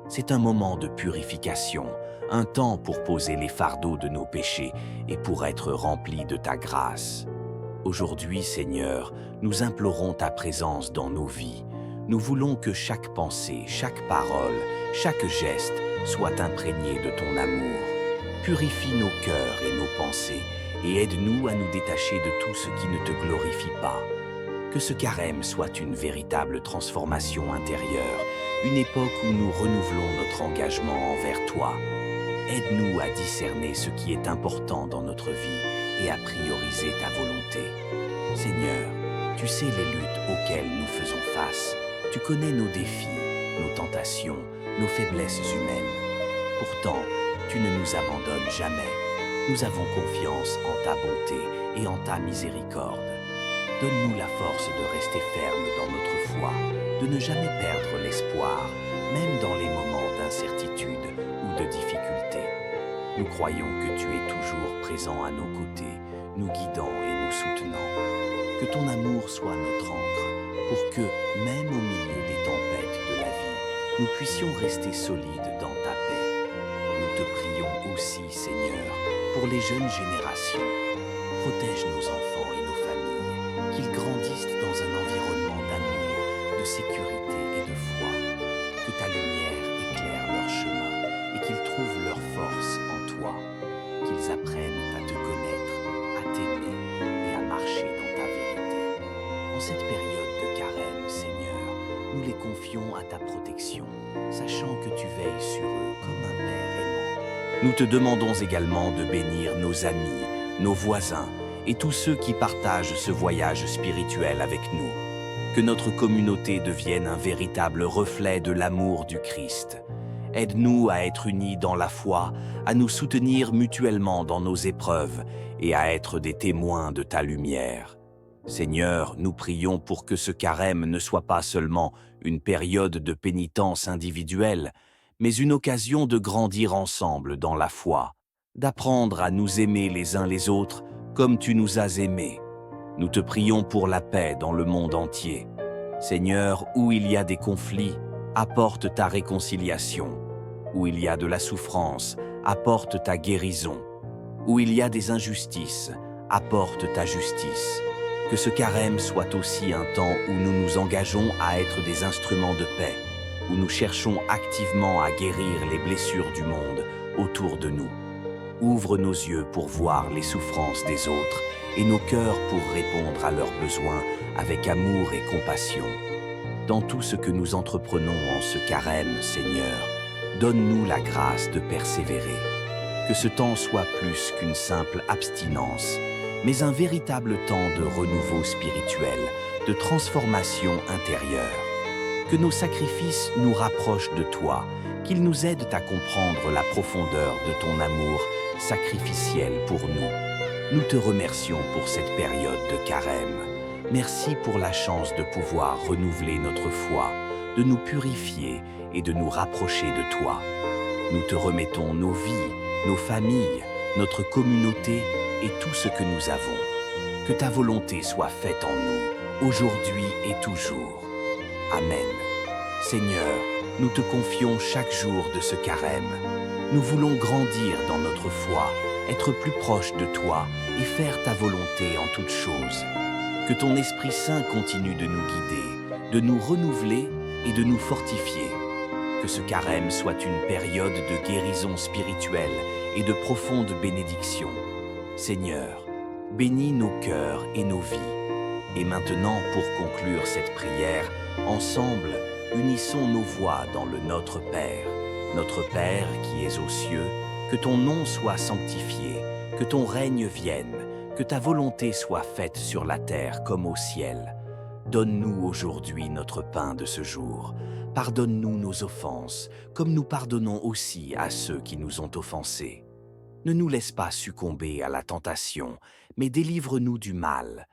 C'est un moment de purification, un temps pour poser les fardeaux de nos péchés et pour être remplis de ta grâce. Aujourd'hui, Seigneur, nous implorons ta présence dans nos vies. Nous voulons que chaque pensée, chaque parole, chaque geste soit imprégné de ton amour. Purifie nos cœurs et nos pensées et aide-nous à nous détacher de tout ce qui ne te glorifie pas. Que ce carême soit une véritable transformation intérieure, une époque où nous renouvelons notre engagement envers toi. Aide-nous à discerner ce qui est important dans notre vie et à prioriser ta volonté. Seigneur, tu sais les luttes auxquelles nous faisons face. Tu connais nos défis, nos tentations, nos faiblesses humaines. Pourtant, tu ne nous abandonnes jamais. Nous avons confiance en ta bonté et en ta miséricorde. Donne-nous la force de rester ferme dans notre foi, de ne jamais perdre l'espoir, même dans les moments d'incertitude ou de difficulté. Nous croyons que tu es toujours présent à nos côtés, nous guidant et nous soutenant. Que ton amour soit notre ancre, pour que, même au milieu des tempêtes de la vie, nous puissions rester solides dans ta paix. Nous te prions aussi, Seigneur, pour les jeunes générations. Protège nos enfants et nos familles, qu'ils grandissent dans un environnement d'amour, de sécurité et de foi. Que ta lumière éclaire leur chemin et qu'ils trouvent leur force en toi. Qu'ils apprennent à te connaître, à t'aimer et à marcher dans ta vérité. En cette période de carême, Seigneur, nous les confions à ta protection, sachant que tu veilles sur eux comme un Père aimant. Nous te demandons également de bénir nos amis, nos voisins et tous ceux qui partagent ce voyage spirituel avec nous. Que notre communauté devienne un véritable reflet de l'amour du Christ. Aide-nous à être unis dans la foi, à nous soutenir mutuellement dans nos épreuves et à être des témoins de ta lumière. Seigneur, nous prions pour que ce carême ne soit pas seulement une période de pénitence individuelle, mais une occasion de grandir ensemble dans la foi, d'apprendre à nous aimer les uns les autres comme tu nous as aimés. Nous te prions pour la paix dans le monde entier. Seigneur, où il y a des conflits, apporte ta réconciliation. Où il y a de la souffrance, apporte ta guérison. Où il y a des injustices, apporte ta justice. Que ce carême soit aussi un temps où nous nous engageons à être des instruments de paix, où nous cherchons activement à guérir les blessures du monde autour de nous. Ouvre nos yeux pour voir les souffrances des autres et nos cœurs pour répondre à leurs besoins avec amour et compassion. Dans tout ce que nous entreprenons en ce carême, Seigneur, donne-nous la grâce de persévérer. Que ce temps soit plus qu'une simple abstinence, mais un véritable temps de renouveau spirituel, de transformation intérieure. Que nos sacrifices nous rapprochent de toi, qu'ils nous aident à comprendre la profondeur de ton amour sacrificiel pour nous. Nous te remercions pour cette période de carême. Merci pour la chance de pouvoir renouveler notre foi, de nous purifier et de nous rapprocher de toi. Nous te remettons nos vies, nos familles, notre communauté et tout ce que nous avons. Que ta volonté soit faite en nous, aujourd'hui et toujours. Amen. Seigneur, nous te confions chaque jour de ce carême. Nous voulons grandir dans notre foi, être plus proche de toi et faire ta volonté en toutes choses. Que ton Esprit Saint continue de nous guider, de nous renouveler et de nous fortifier. Que ce carême soit une période de guérison spirituelle et de profonde bénédiction. Seigneur, bénis nos cœurs et nos vies. Et maintenant, pour conclure cette prière, ensemble, unissons nos voix dans le Notre Père. Notre Père qui es aux cieux, que ton nom soit sanctifié, que ton règne vienne, que ta volonté soit faite sur la terre comme au ciel. Donne-nous aujourd'hui notre pain de ce jour. Pardonne-nous nos offenses, comme nous pardonnons aussi à ceux qui nous ont offensés. Ne nous laisse pas succomber à la tentation, mais délivre-nous du mal.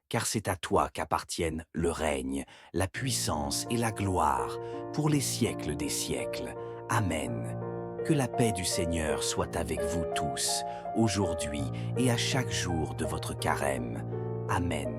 Car c'est à toi qu'appartiennent le règne, la puissance et la gloire, pour les siècles des siècles. Amen. Que la paix du Seigneur soit avec vous tous, aujourd'hui et à chaque jour de votre carême. Amen.